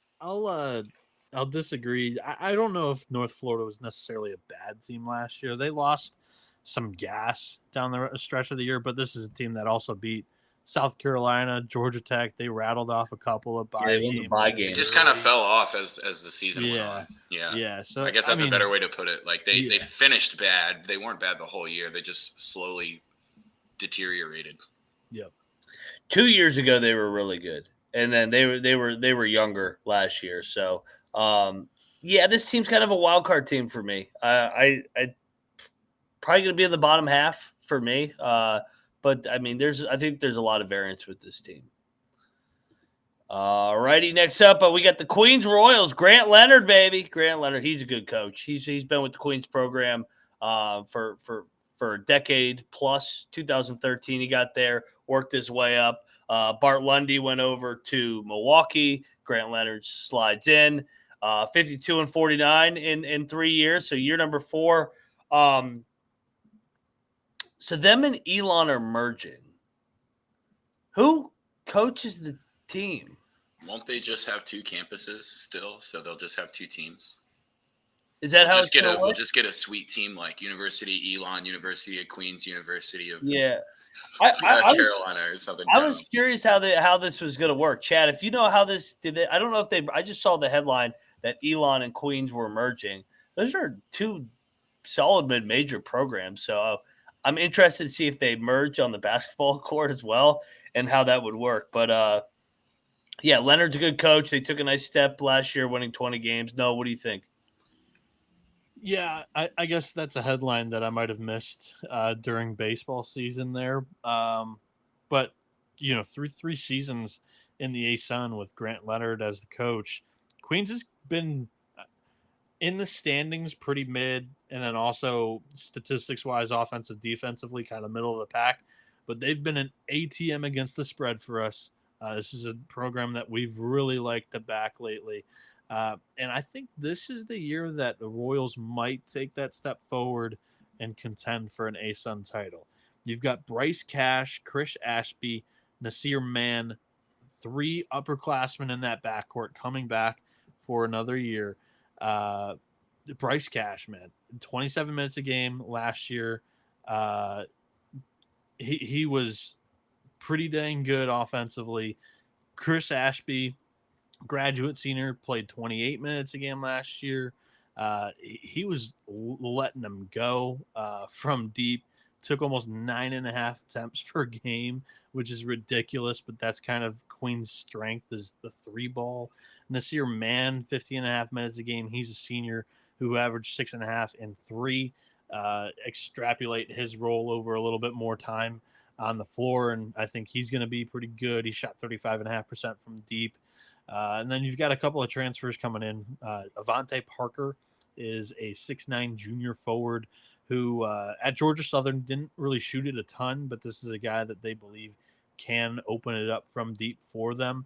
disagree. I don't know if North Florida was necessarily a bad team last year. They lost some gas down the stretch of the year, but this is a team that also beat South Carolina, Georgia Tech. They rattled off a couple of bye games. It just kind of fell off as the season went on. Yeah. So I guess that's a better way to put it. Like they finished bad. They weren't bad the whole year. They just slowly deteriorated. Yep. 2 years ago they were really good, and then they were younger last year. So this team's kind of a wild card team for me. I probably going to be in the bottom half for me. But I mean, I think there's a lot of variance with this team. All righty, next up, we got the Queens Royals. Grant Leonard, baby, Grant Leonard. He's a good coach. He's been with the Queens program for a decade plus. 2013, he got there, worked his way up. Bart Lundy went over to Milwaukee. Grant Leonard slides in, 52 and 49 in 3 years. So year number 4. So them and Elon are merging. Who coaches the team? Won't they just have 2 campuses still? So they'll just have 2 teams. Is that how it's going to work? We'll just get a sweet team like University of Elon, University of Queens, University of Carolina or something. I was curious how this was going to work. Chad, if you know how this did it, I don't know if I just saw the headline that Elon and Queens were merging. Those are 2 solid mid-major programs. So I'm interested to see if they merge on the basketball court as well and how that would work. But, Leonard's a good coach. They took a nice step last year, winning 20 games. No, what do you think? Yeah, I guess that's a headline that I might have missed during baseball season there. But, through 3 seasons in the ASUN with Grant Leonard as the coach, Queens has been in the standings pretty mid, and then also statistics-wise, offensive, defensively, kind of middle of the pack. But they've been an ATM against the spread for us. This is a program that we've really liked to back lately. And I think this is the year that the Royals might take that step forward and contend for an ASUN title. You've got Bryce Cash, Chris Ashby, Nasir Mann, 3 upperclassmen in that backcourt coming back for another year. Bryce Cash, man, 27 minutes a game last year. He was pretty dang good offensively. Chris Ashby, graduate senior, played 28 minutes a game last year. He was letting them go from deep. Took almost 9.5 attempts per game, which is ridiculous, but that's kind of Queen's strength is the 3 ball. Nasir Mann, 50.5 minutes a game. He's a senior who averaged 6.5 and 3. Extrapolate his role over a little bit more time on the floor, and I think he's going to be pretty good. He shot 35.5% from deep. And then you've got a couple of transfers coming in. Avante Parker is a 6'9 junior forward who at Georgia Southern didn't really shoot it a ton, but this is a guy that they believe can open it up from deep for them.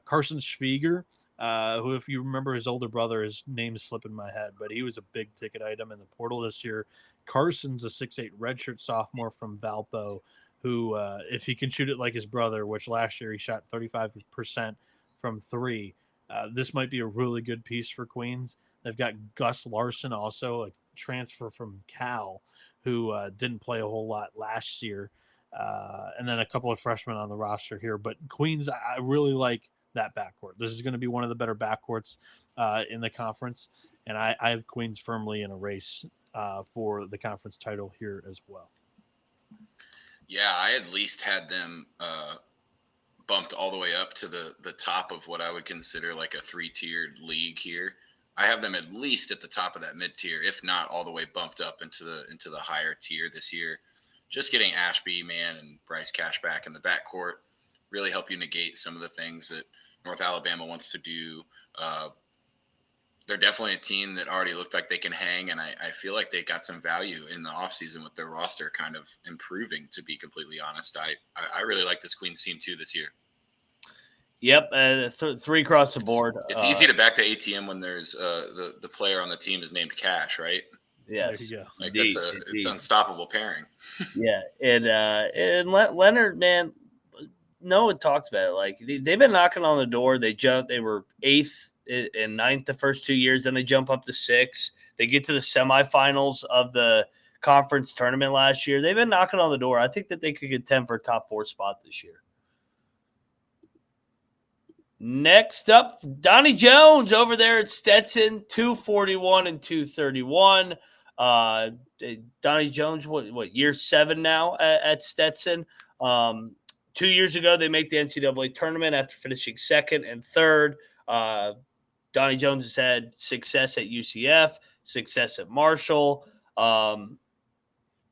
Carson Schwieger, who, if you remember his older brother, his name is slipping my head, but he was a big ticket item in the portal this year. Carson's a 6'8" redshirt sophomore from Valpo, who, if he can shoot it like his brother, which last year he shot 35% from three, this might be a really good piece for Queens. They've got Gus Larson, also a transfer from Cal, who didn't play a whole lot last year. And then a couple of freshmen on the roster here. But Queens, I really like that backcourt. This is going to be one of the better backcourts in the conference. And I have Queens firmly in a race for the conference title here as well. Yeah, I at least had them bumped all the way up to the top of what I would consider like a 3-tiered league here. I have them at least at the top of that mid-tier, if not all the way bumped up into the higher tier this year. Just getting Ashby, man, and Bryce Cash back in the backcourt really help you negate some of the things that North Alabama wants to do. They're definitely a team that already looked like they can hang, and I feel like they got some value in the offseason with their roster kind of improving, to be completely honest. I really like this Queens team, too, this year. Yep, 3 across the board. It's easy to back to ATM when there's the player on the team is named Cash, right? Yes, like it's an unstoppable pairing. Yeah, and Leonard, man, no one talks about it. Like they've been knocking on the door. They were 8th and 9th the first 2 years, then they jump up to 6. They get to the semifinals of the conference tournament last year. They've been knocking on the door. I think that they could contend for a top 4 spot this year. Next up, Donnie Jones over there at Stetson, 241 and 231. Donnie Jones, what year 7 now at Stetson? 2 years ago, they make the NCAA tournament after finishing 2nd and 3rd. Donnie Jones has had success at UCF, success at Marshall.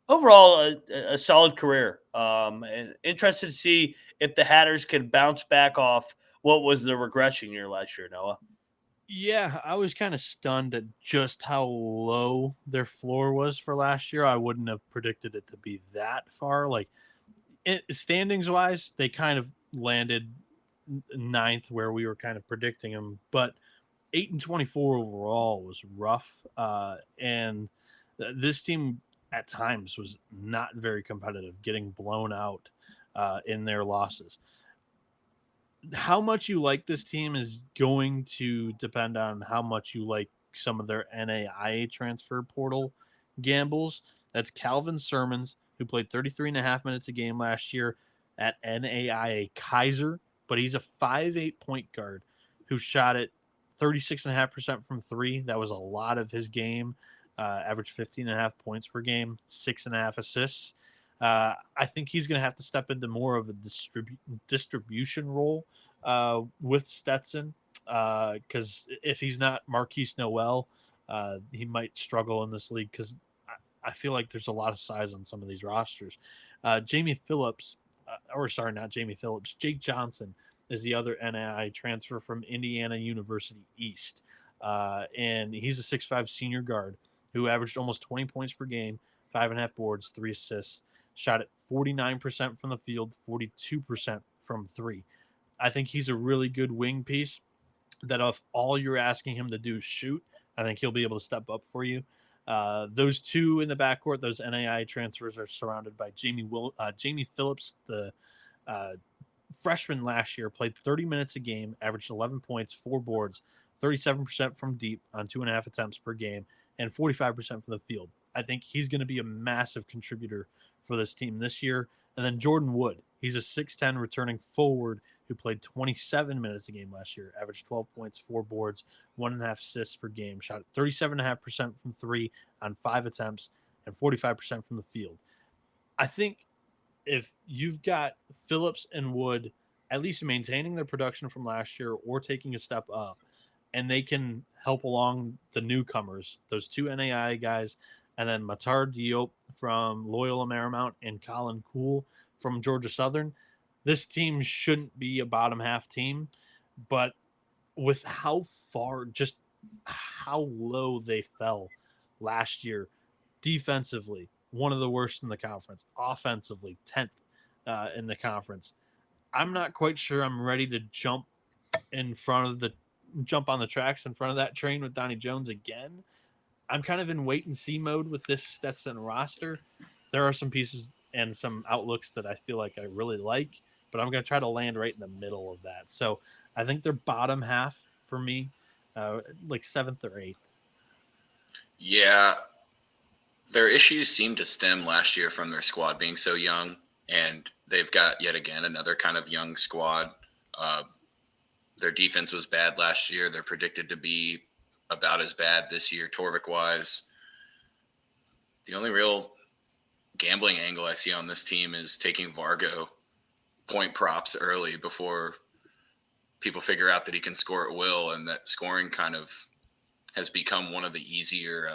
Overall, a solid career. And interested to see if the Hatters can bounce back off what was the regression year last year, Noah. Yeah, I was kind of stunned at just how low their floor was for last year. I wouldn't have predicted it to be that far. Like, standings wise, they kind of landed 9th where we were kind of predicting them, but 8 and 24 overall was rough. And this team at times was not very competitive, getting blown out in their losses. How much you like this team is going to depend on how much you like some of their NAIA transfer portal gambles. That's Calvin Sermons, who played 33.5 minutes a game last year at NAIA Kaiser, but he's a 5'8" point guard who shot it 36.5% from 3. That was a lot of his game. Averaged 15.5 points per game, 6.5 assists. I think he's going to have to step into more of a distribution role with Stetson, because if he's not Marquise Noel, he might struggle in this league, because I feel like there's a lot of size on some of these rosters. Jake Johnson is the other NAI transfer from Indiana University East. And he's a 6'5" senior guard who averaged almost 20 points per game, 5.5 boards, 3 assists, shot at 49% from the field, 42% from 3. I think he's a really good wing piece that if all you're asking him to do is shoot, I think he'll be able to step up for you. Those two in the backcourt, those NAI transfers, are surrounded by Jamie Phillips, the freshman last year, played 30 minutes a game, averaged 11 points, 4 boards, 37% from deep on 2.5 attempts per game, and 45% from the field. I think he's going to be a massive contributor for this team this year. And then Jordan Wood, he's a 6'10" returning forward who played 27 minutes a game last year, averaged 12 points, 4 boards, 1.5 assists per game, shot at 37.5% from 3 on 5 attempts, and 45% from the field. I think if you've got Phillips and Wood at least maintaining their production from last year or taking a step up, and they can help along the newcomers, those 2 NAI guys, and then Matar Diop from Loyola Marymount and Colin Cool from Georgia Southern, this team shouldn't be a bottom half team. But with how low they fell last year, Defensively, one of the worst in the conference. Offensively, 10th in the conference. I'm not quite sure I'm ready to jump on the tracks in front of that train with Donnie Jones again. I'm kind of in wait and see mode with this Stetson roster. There are some pieces and some outlooks that I feel like I really like, but I'm going to try to land right in the middle of that. So I think they're bottom half for me, like 7th or 8th. Yeah, their issues seem to stem last year from their squad being so young, and they've got yet again another kind of young squad. Their defense was bad last year. They're predicted to be about as bad this year, Torvik-wise. The only real gambling angle I see on this team is taking Vargo point props early before people figure out that he can score at will, and that scoring kind of has become one of the easier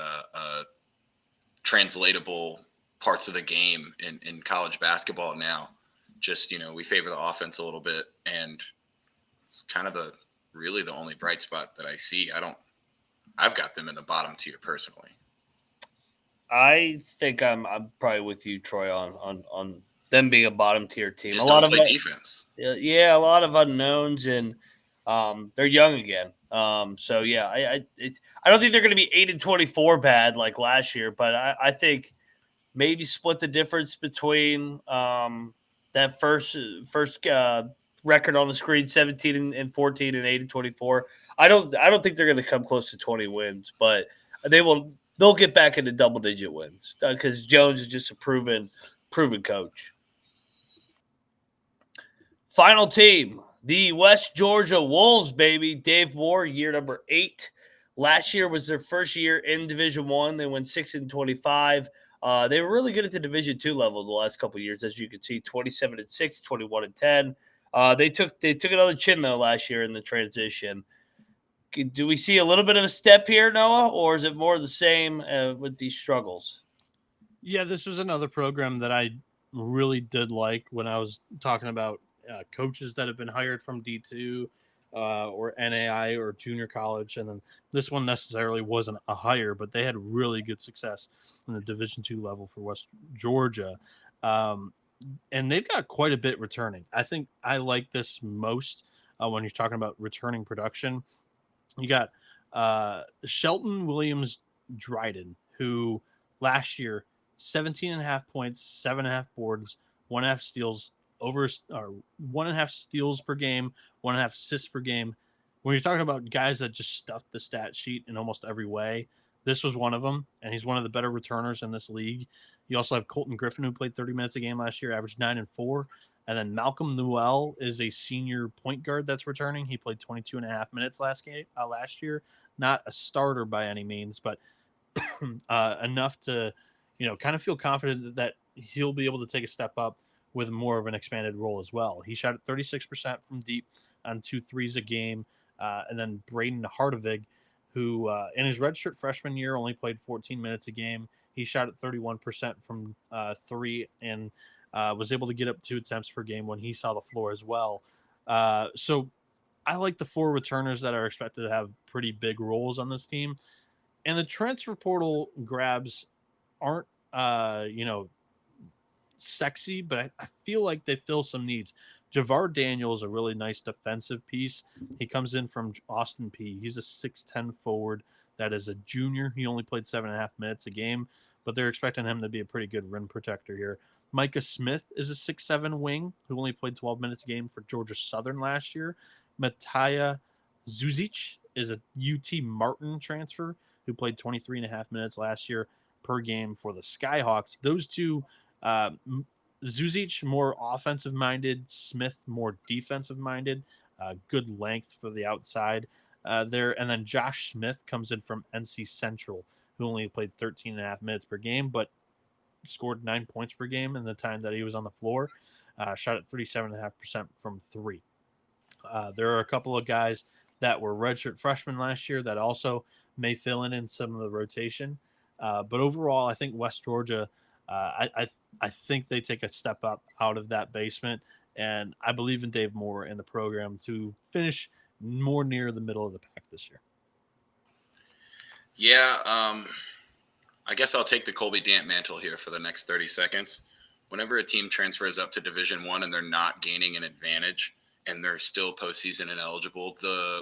translatable parts of the game in college basketball now. Just, we favor the offense a little bit, and it's kind of really the only bright spot that I see. I've got them in the bottom tier personally. I think I'm probably with you, Troy, on them being a bottom tier team. Just don't play defense. Yeah, a lot of unknowns, and they're young again. So yeah, I don't think they're going to be 8-24 bad like last year, but I think maybe split the difference between that first record on the screen, 17-14 and 8-24. I don't think they're going to come close to 20 wins, but they'll get back into double-digit wins because Jones is just a proven coach. Final team, the West Georgia Wolves, baby. Dave Moore, year number 8. Last year was their first year in Division I. They went 6-25. They were really good at the Division II level the last couple of years, as you can see, 27-6, 21-10. They took another chin though last year in the transition. Do we see a little bit of a step here, Noah, or is it more the same with these struggles? Yeah, this was another program that I really did like when I was talking about coaches that have been hired from D2 or NAI or junior college. And then this one necessarily wasn't a hire, but they had really good success in the Division II level for West Georgia. And they've got quite a bit returning. I think I like this most when you're talking about returning production. You got Shelton Williams Dryden, who last year 17.5 points, 7.5 boards, 1.5 steals, 1.5 steals per game, 1.5 assists per game. When you're talking about guys that just stuffed the stat sheet in almost every way, this was one of them, and he's one of the better returners in this league. You also have Colton Griffin, who played 30 minutes a game last year, averaged 9 and 4. And then Malcolm Newell is a senior point guard that's returning. He played 22.5 minutes last year. Not a starter by any means, but enough to, kind of feel confident that he'll be able to take a step up with more of an expanded role as well. He shot at 36% from deep on 2 threes a game. And then Braden Hartevig, who in his redshirt freshman year only played 14 minutes a game. He shot at 31% from 3 and was able to get up 2 attempts per game when he saw the floor as well. So I like the 4 returners that are expected to have pretty big roles on this team. And the transfer portal grabs aren't, sexy, but I feel like they fill some needs. Javar Daniel is a really nice defensive piece. He comes in from Austin Peay. He's a 6'10 forward that is a junior. He only played 7.5 minutes a game, but they're expecting him to be a pretty good rim protector here. Micah Smith is a 6'7 wing who only played 12 minutes a game for Georgia Southern last year. Matija Zuzic is a UT Martin transfer who played 23.5 minutes last year per game for the Skyhawks. Those two, Zuzic more offensive minded, Smith more defensive minded, good length for the outside there. And then Josh Smith comes in from NC Central, who only played 13.5 minutes per game, but scored 9 points per game in the time that he was on the floor, shot at 37.5% from 3. There are a couple of guys that were redshirt freshmen last year that also may fill in some of the rotation. But overall, I think West Georgia, I think they take a step up out of that basement, and I believe in Dave Moore and the program to finish more near the middle of the pack this year. Yeah, I guess I'll take the Colby Dant mantle here for the next 30 seconds. Whenever a team transfers up to Division I and they're not gaining an advantage and they're still postseason ineligible,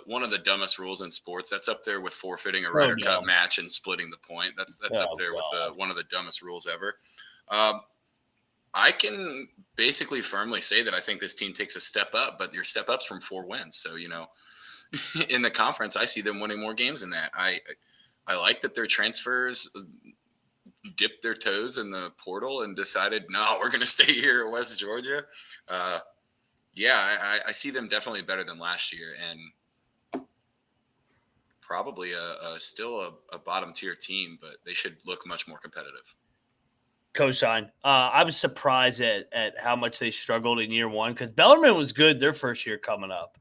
one of the dumbest rules in sports, that's up there with forfeiting a Ryder Cup match and splitting the point. That's up there with one of the dumbest rules ever. I can basically firmly say that I think this team takes a step up, but your step up's from 4 wins. So, in the conference, I see them winning more games than that. I like that their transfers dipped their toes in the portal and decided, no, we're going to stay here at West Georgia. I see them definitely better than last year, and probably still a bottom tier team, but they should look much more competitive. Cosign. I was surprised at how much they struggled in year one, because Bellarmine was good their first year coming up.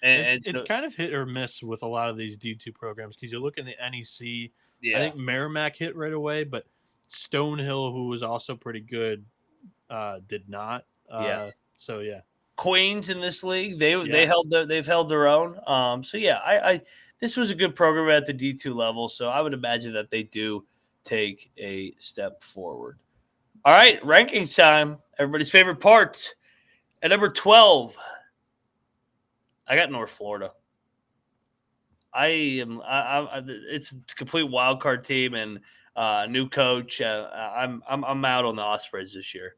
It's kind of hit or miss with a lot of these D2 programs, because you look in the NEC. I think Merrimack hit right away, but Stonehill, who was also pretty good, did not. So yeah, Queens in this league, they've held their own. I this was a good program at the D2 level, so I would imagine that they do take a step forward. All right, rankings time. Everybody's favorite parts. At number 12, I got North Florida. It's a complete wild card team and new coach. I'm out on the Ospreys this year.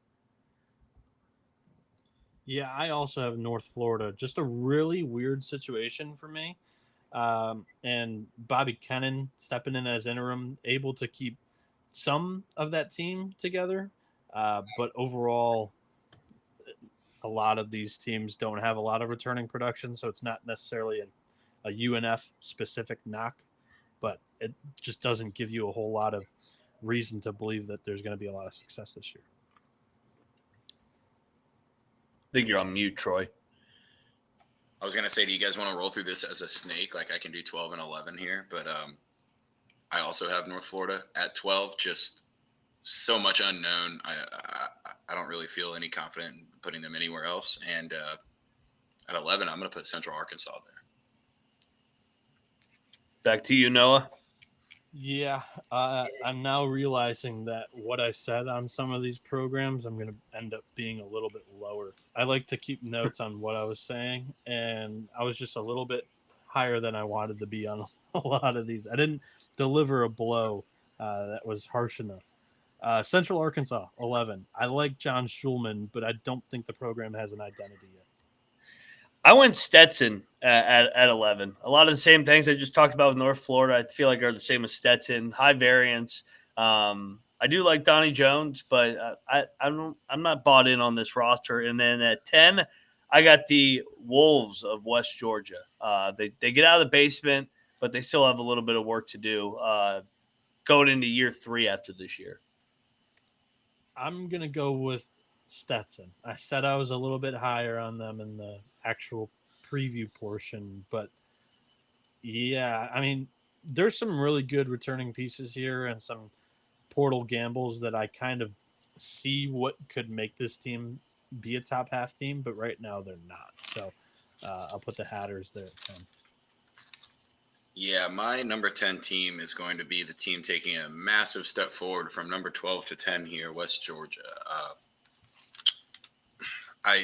Yeah, I also have North Florida. Just a really weird situation for me. And Bobby Kennan stepping in as interim, able to keep some of that team together. But overall, a lot of these teams don't have a lot of returning production, so it's not necessarily a UNF specific knock, but it just doesn't give you a whole lot of reason to believe that there's going to be a lot of success this year. I think you're on mute, Troy. I was going to say, do you guys want to roll through this as a snake? Like I can do 12 and 11 here, but I also have North Florida at 12. Just so much unknown. I don't really feel any confident in putting them anywhere else. And at 11, I'm going to put Central Arkansas there. Back to you, Noah. Yeah, I'm now realizing that what I said on some of these programs, I'm going to end up being a little bit lower. I like to keep notes on what I was saying, and I was just a little bit higher than I wanted to be on a lot of these. I didn't deliver a blow that was harsh enough. Central Arkansas, 11. I like John Shulman, but I don't think the program has an identity yet. I went Stetson at 11. A lot of the same things I just talked about with North Florida, I feel like are the same as Stetson. High variance. I do like Donnie Jones, but I'm not bought in on this roster. And then at 10, I got the Wolves of West Georgia. They get out of the basement, but they still have a little bit of work to do going into year 3 after this year. I'm going to go with Stetson. I said I was a little bit higher on them in the actual preview portion, but yeah, I mean, there's some really good returning pieces here and some portal gambles that I kind of see what could make this team be a top half team, but right now they're not. So I'll put the Hatters there at 10. Yeah, my number 10 team is going to be the team taking a massive step forward from number 12 to 10 here, West Georgia.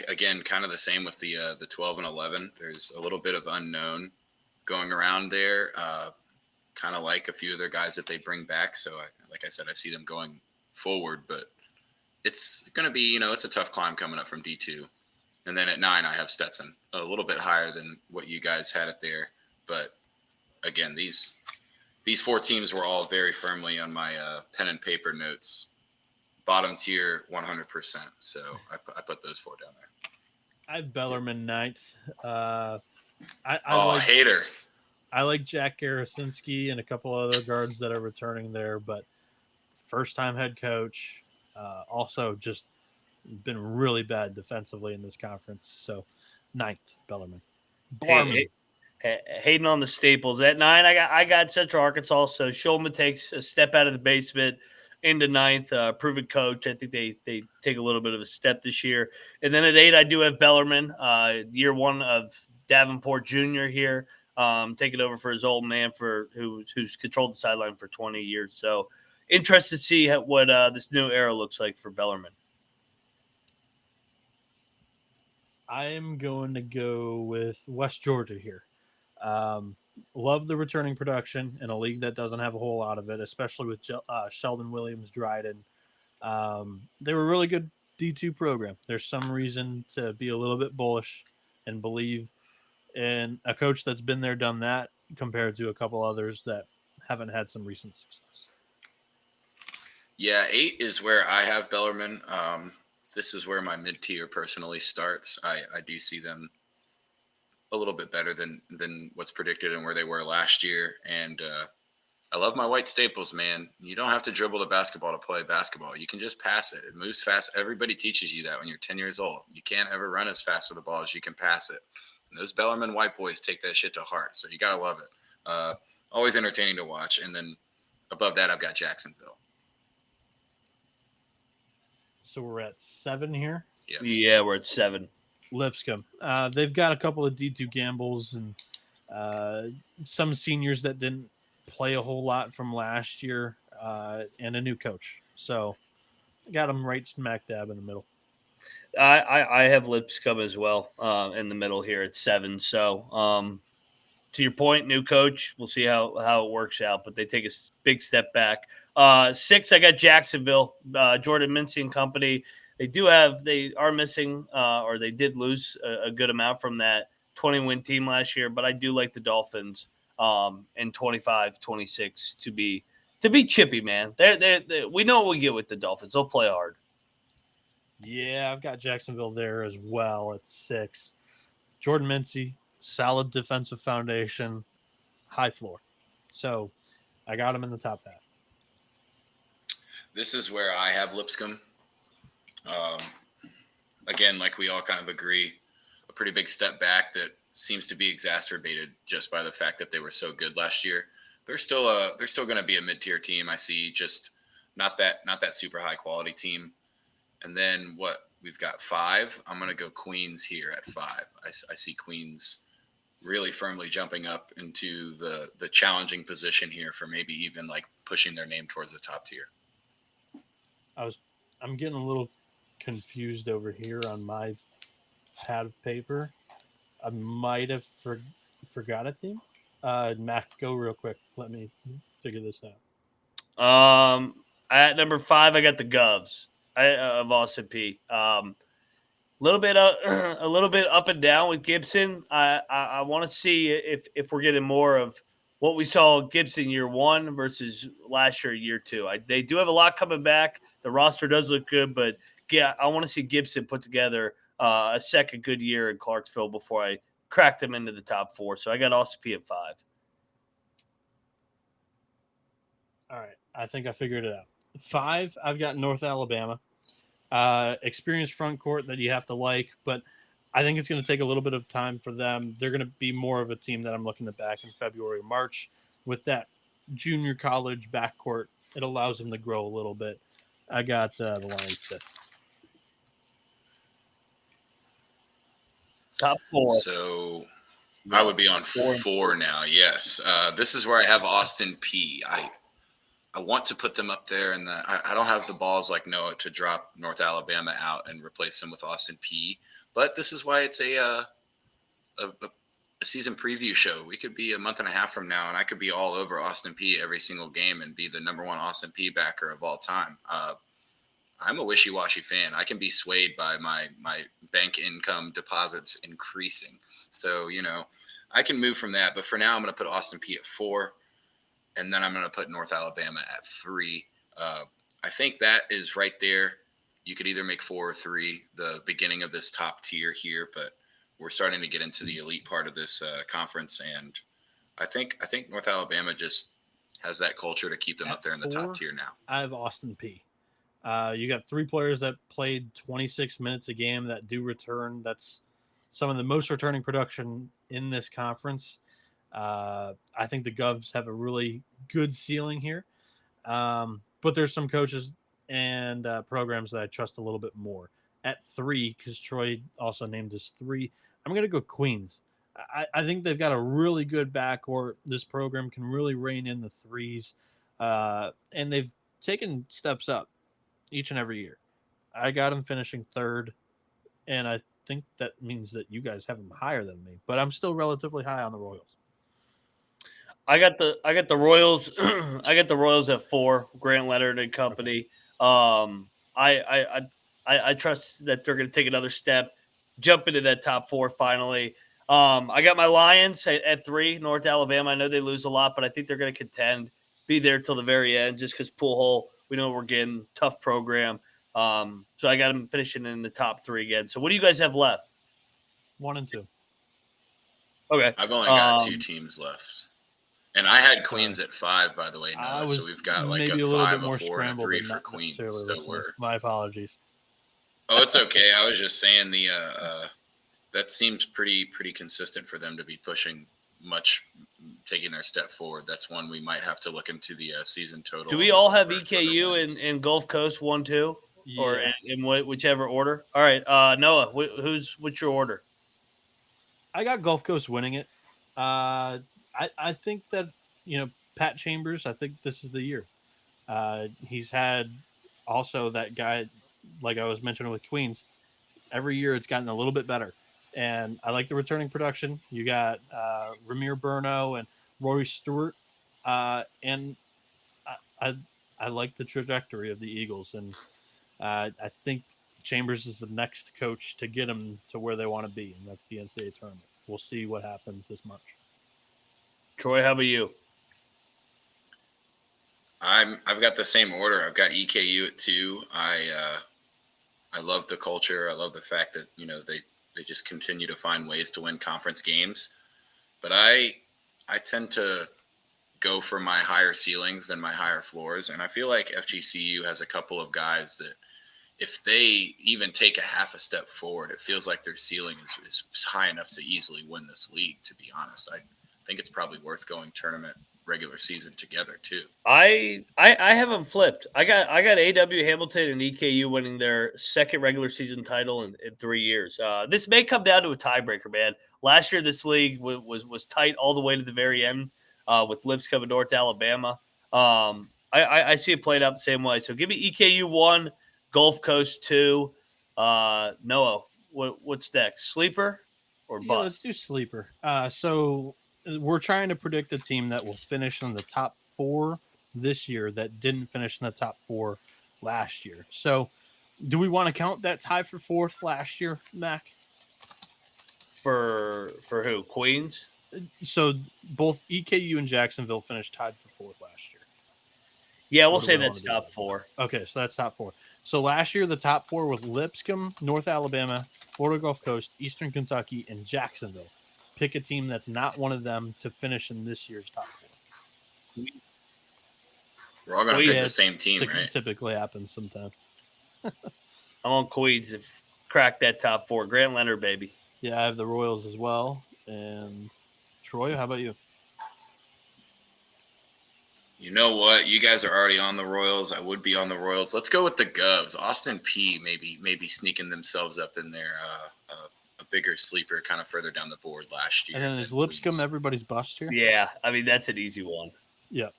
Again, kind of the same with the 12 and 11. There's a little bit of unknown going around there, kind of like a few of their guys that they bring back. So, like I said, I see them going forward, but it's going to be, it's a tough climb coming up from D2. And then at 9, I have Stetson, a little bit higher than what you guys had it there. But again, these 4 teams were all very firmly on my pen and paper notes. Bottom tier, 100%. So I put those 4 down there. I have Bellarmine 9th. Hater. I like Jack Garasinski and a couple other guards that are returning there, but first-time head coach, also just been really bad defensively in this conference. So 9th, Bellarmine. Hating on the staples. At 9, I got Central Arkansas. So Shulman takes a step out of the basement into 9th, proven coach. I think they take a little bit of a step this year. And then at 8, I do have Bellarmine, year 1 of Davenport Jr. here, taking over for his old man who's controlled the sideline for 20 years. So interested to see what this new era looks like for Bellarmine. I am going to go with West Georgia here. Love the returning production in a league that doesn't have a whole lot of it, especially with Sheldon Williams-Dryden. They were a really good D2 program. There's some reason to be a little bit bullish and believe in a coach that's been there, done that, compared to a couple others that haven't had some recent success. Yeah, 8 is where I have Bellarmine. This is where my mid-tier personally starts. I do see them a little bit better than what's predicted and where they were last year. And I love my white staples, man. You don't have to dribble the basketball to play basketball. You can just pass it. It moves fast. Everybody teaches you that when you're 10 years old. You can't ever run as fast with the ball as you can pass it. And those Bellarmine white boys take that shit to heart. So you got to love it. Always entertaining to watch. And then above that, I've got Jacksonville. So we're at 7 here. Yes. Yeah, we're at 7. Lipscomb. They've got a couple of D2 gambles and some seniors that didn't play a whole lot from last year and a new coach. So got them right smack dab in the middle. I have Lipscomb as well in the middle here at 7. So to your point, new coach. We'll see how it works out, but they take a big step back. 6, I got Jacksonville, Jordan Mincy and company. They are missing, or they did lose a good amount from that 20-win team last year, but I do like the Dolphins in 25-26 to be chippy, man. We know what we get with the Dolphins. They'll play hard. Yeah, I've got Jacksonville there as well at 6. Jordan Mincy, solid defensive foundation, high floor. So I got him in the top half. This is where I have Lipscomb. Again, like we all kind of agree, a pretty big step back that seems to be exacerbated just by the fact that they were so good last year. They're still going to be a mid-tier team. I see, just not that super high quality team. And then what we've got 5. I'm going to go Queens here at 5. I see Queens really firmly jumping up into the challenging position here for maybe even like pushing their name towards the top tier. I'm getting a little confused over here on my pad of paper. I might have forgot a team. Mac, go real quick. Let me figure this out. At number 5, I got the Govs of Austin Peay. A little bit up and down with Gipson. I want to see if we're getting more of what we saw Gipson year 1 versus last year 2. They do have a lot coming back. The roster does look good, but yeah, I want to see Gipson put together a second good year in Clarksville before I crack them into the top 4. So I got Austin Peay at 5. All right, I think I figured it out. 5, I've got North Alabama. Experienced front court that you have to like, but I think it's going to take a little bit of time for them. They're going to be more of a team that I'm looking at back in February or March. With that junior college backcourt, it allows them to grow a little bit. I got the Lions 5th. Top 4. So I would be on 4 now. Yes. This is where I have Austin Peay. I want to put them up there, and I don't have the balls like Noah to drop North Alabama out and replace them with Austin Peay. But this is why it's a season preview show. We could be a month and a half from now, and I could be all over Austin Peay every single game and be the number 1 Austin Peay backer of all time. I'm a wishy-washy fan. I can be swayed by my bank income deposits increasing. So, I can move from that. But for now, I'm going to put Austin Peay at 4. And then I'm going to put North Alabama at 3. I think that is right there. You could either make 4 or 3, the beginning of this top tier here, but we're starting to get into the elite part of this conference. And I think North Alabama just has that culture to keep them up there in the top tier now. I have Austin Peay. You got 3 players that played 26 minutes a game that do return. That's some of the most returning production in this conference. I think the Govs have a really good ceiling here. But there's some coaches and programs that I trust a little bit more. At 3, because Troy also named us 3, I'm going to go Queens. I think they've got a really good backcourt. This program can really rein in the threes. And they've taking steps up each and every year. I got them finishing third, and I think that means that you guys have them higher than me, but I'm still relatively high on the Royals. I got the Royals. I got the Royals at 4. Grant Leonard and company. I trust that they're going to take another step, jump into that top 4 finally. I got my Lions at 3. North Alabama. I know they lose a lot, but I think they're going to contend, be there till the very end. Just because Pool Hole, we know we're getting tough program. So I got them finishing in the top 3 again. So what do you guys have left? 1 and 2. Okay, I've only got 2 teams left. And I had Queens at 5, by the way, Noah. So we've got like maybe a little 5, bit more a 4, and a 3 for Queens. So my apologies. Oh, it's okay. I was just saying that seems pretty consistent for them to be pushing much, taking their step forward. That's one we might have to look into the season total. Do we all have EKU in Gulf Coast 1-2, or in whichever order? All right, Noah, what's your order? I got Gulf Coast winning it. I think that, Pat Chambers, I think this is the year. He's had also that guy, like I was mentioning with Queens, every year it's gotten a little bit better. And I like the returning production. You got Ramir Burno and Rory Stewart. And I like the trajectory of the Eagles. And I think Chambers is the next coach to get them to where they want to be, and that's the NCAA tournament. We'll see what happens this March. Troy, how about you? I've got the same order. I've got EKU at 2. I love the culture. I love the fact that they just continue to find ways to win conference games. But I tend to go for my higher ceilings than my higher floors, and I feel like FGCU has a couple of guys that, if they even take a half a step forward, it feels like their ceiling is high enough to easily win this league, to be honest. I think it's probably worth going tournament regular season together too. I have them flipped. I got AW Hamilton and EKU winning their second regular season title in 3 years. This may come down to a tiebreaker, man. Last year this league was tight all the way to the very end with Lipscomb and North Alabama. I see it played out the same way. So give me EKU 1, Gulf Coast 2. Noah, what's next? Sleeper or bust? Yeah, let's do sleeper. So we're trying to predict a team that will finish in the top 4 this year that didn't finish in the top 4 last year. So do we want to count that tie for 4th last year, Mac? For who? Queens? So both EKU and Jacksonville finished tied for 4th last year. Yeah, we'll say that's top 4. Okay, so that's top 4. So last year, the top 4 was Lipscomb, North Alabama, Florida Gulf Coast, Eastern Kentucky, and Jacksonville. Pick a team that's not one of them to finish in this year's top 4. We're all going to pick the same team, right? Typically happens sometimes. I'm on Queens if crack that top 4. Grant Leonard, baby. Yeah, I have the Royals as well. And Troy, how about you? You know what? You guys are already on the Royals. I would be on the Royals. Let's go with the Govs. Austin Peay maybe sneaking themselves up in there. A bigger sleeper kind of further down the board last year. And then is Lipscomb everybody's bust here? Yeah, I mean, that's an easy one. Yeah.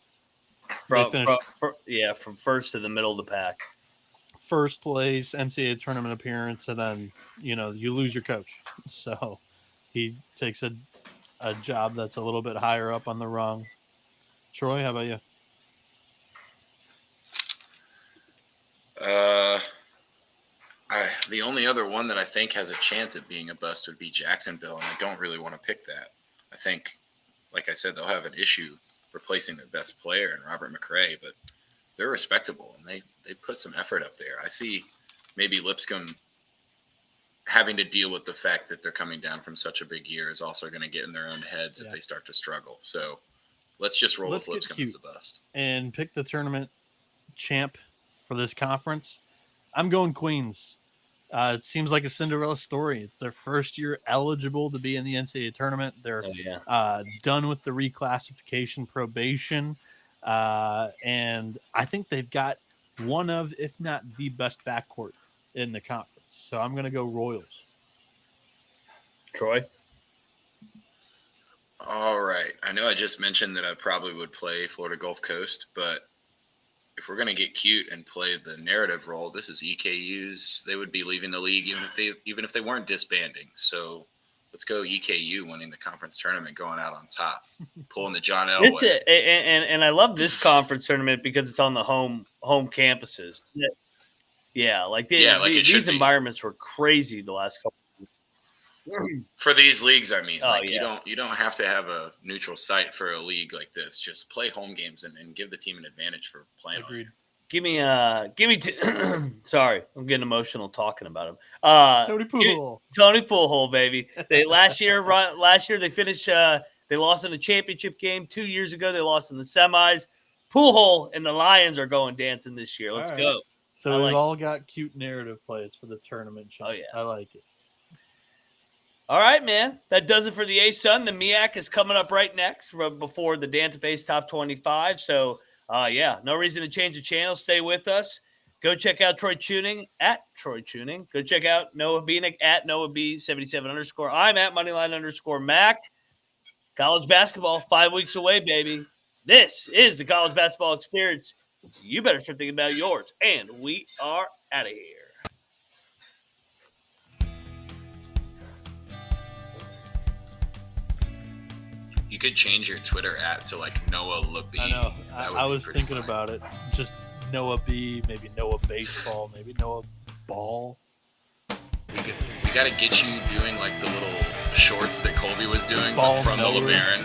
From first to the middle of the pack. First place, NCAA tournament appearance, and then, you lose your coach. So he takes a job that's a little bit higher up on the rung. Troy, how about you? The only other one that I think has a chance at being a bust would be Jacksonville, and I don't really want to pick that. I think, like I said, they'll have an issue replacing their best player in Robert McRae, but they're respectable, and they put some effort up there. I see maybe Lipscomb having to deal with the fact that they're coming down from such a big year is also going to get in their own heads if they start to struggle. So let's just roll with Lipscomb as the best. And pick the tournament champ for this conference. I'm going Queens. It seems like a Cinderella story. It's their first year eligible to be in the NCAA tournament. They're done with the reclassification probation. And I think they've got one of, if not the best backcourt in the conference. So I'm going to go Royals. Troy? All right. I know I just mentioned that I probably would play Florida Gulf Coast, but if we're gonna get cute and play the narrative role, this is EKU's. They would be leaving the league even if they weren't disbanding. So let's go EKU winning the conference tournament, going out on top, pulling the John Elway. And I love this conference tournament because it's on the home campuses. Yeah, these environments were crazy the last couple of years. For these leagues, I mean, yeah. you don't have to have a neutral site for a league like this. Just play home games and give the team an advantage for playing. Agreed. Give me sorry, I'm getting emotional talking about him. Tony Pujol. Tony Pujol, baby. Last year they finished. They lost in the championship game 2 years ago. They lost in the semis. Pujol and the Lions are going dancing this year. Let's go. So we've all got cute narrative plays for the tournament. Oh yeah, I like it. All right, man. That does it for the ASUN. The MEAC is coming up right next before the Database Top 25. So. No reason to change the channel. Stay with us. Go check out Troy Chewning at Troy Chewning. Go check out Noah Bienick at Noah B77_. I'm at Moneyline_Mac. College basketball, 5 weeks away, baby. This is the college basketball experience. You better start thinking about yours. And we are out of here. You could change your Twitter to Noah LaB. I know. I was thinking about it. Just Noah B, maybe Noah Baseball, maybe Noah Ball. We got to get you doing the little shorts that Colby was doing Ball from Miller, the LeBaron.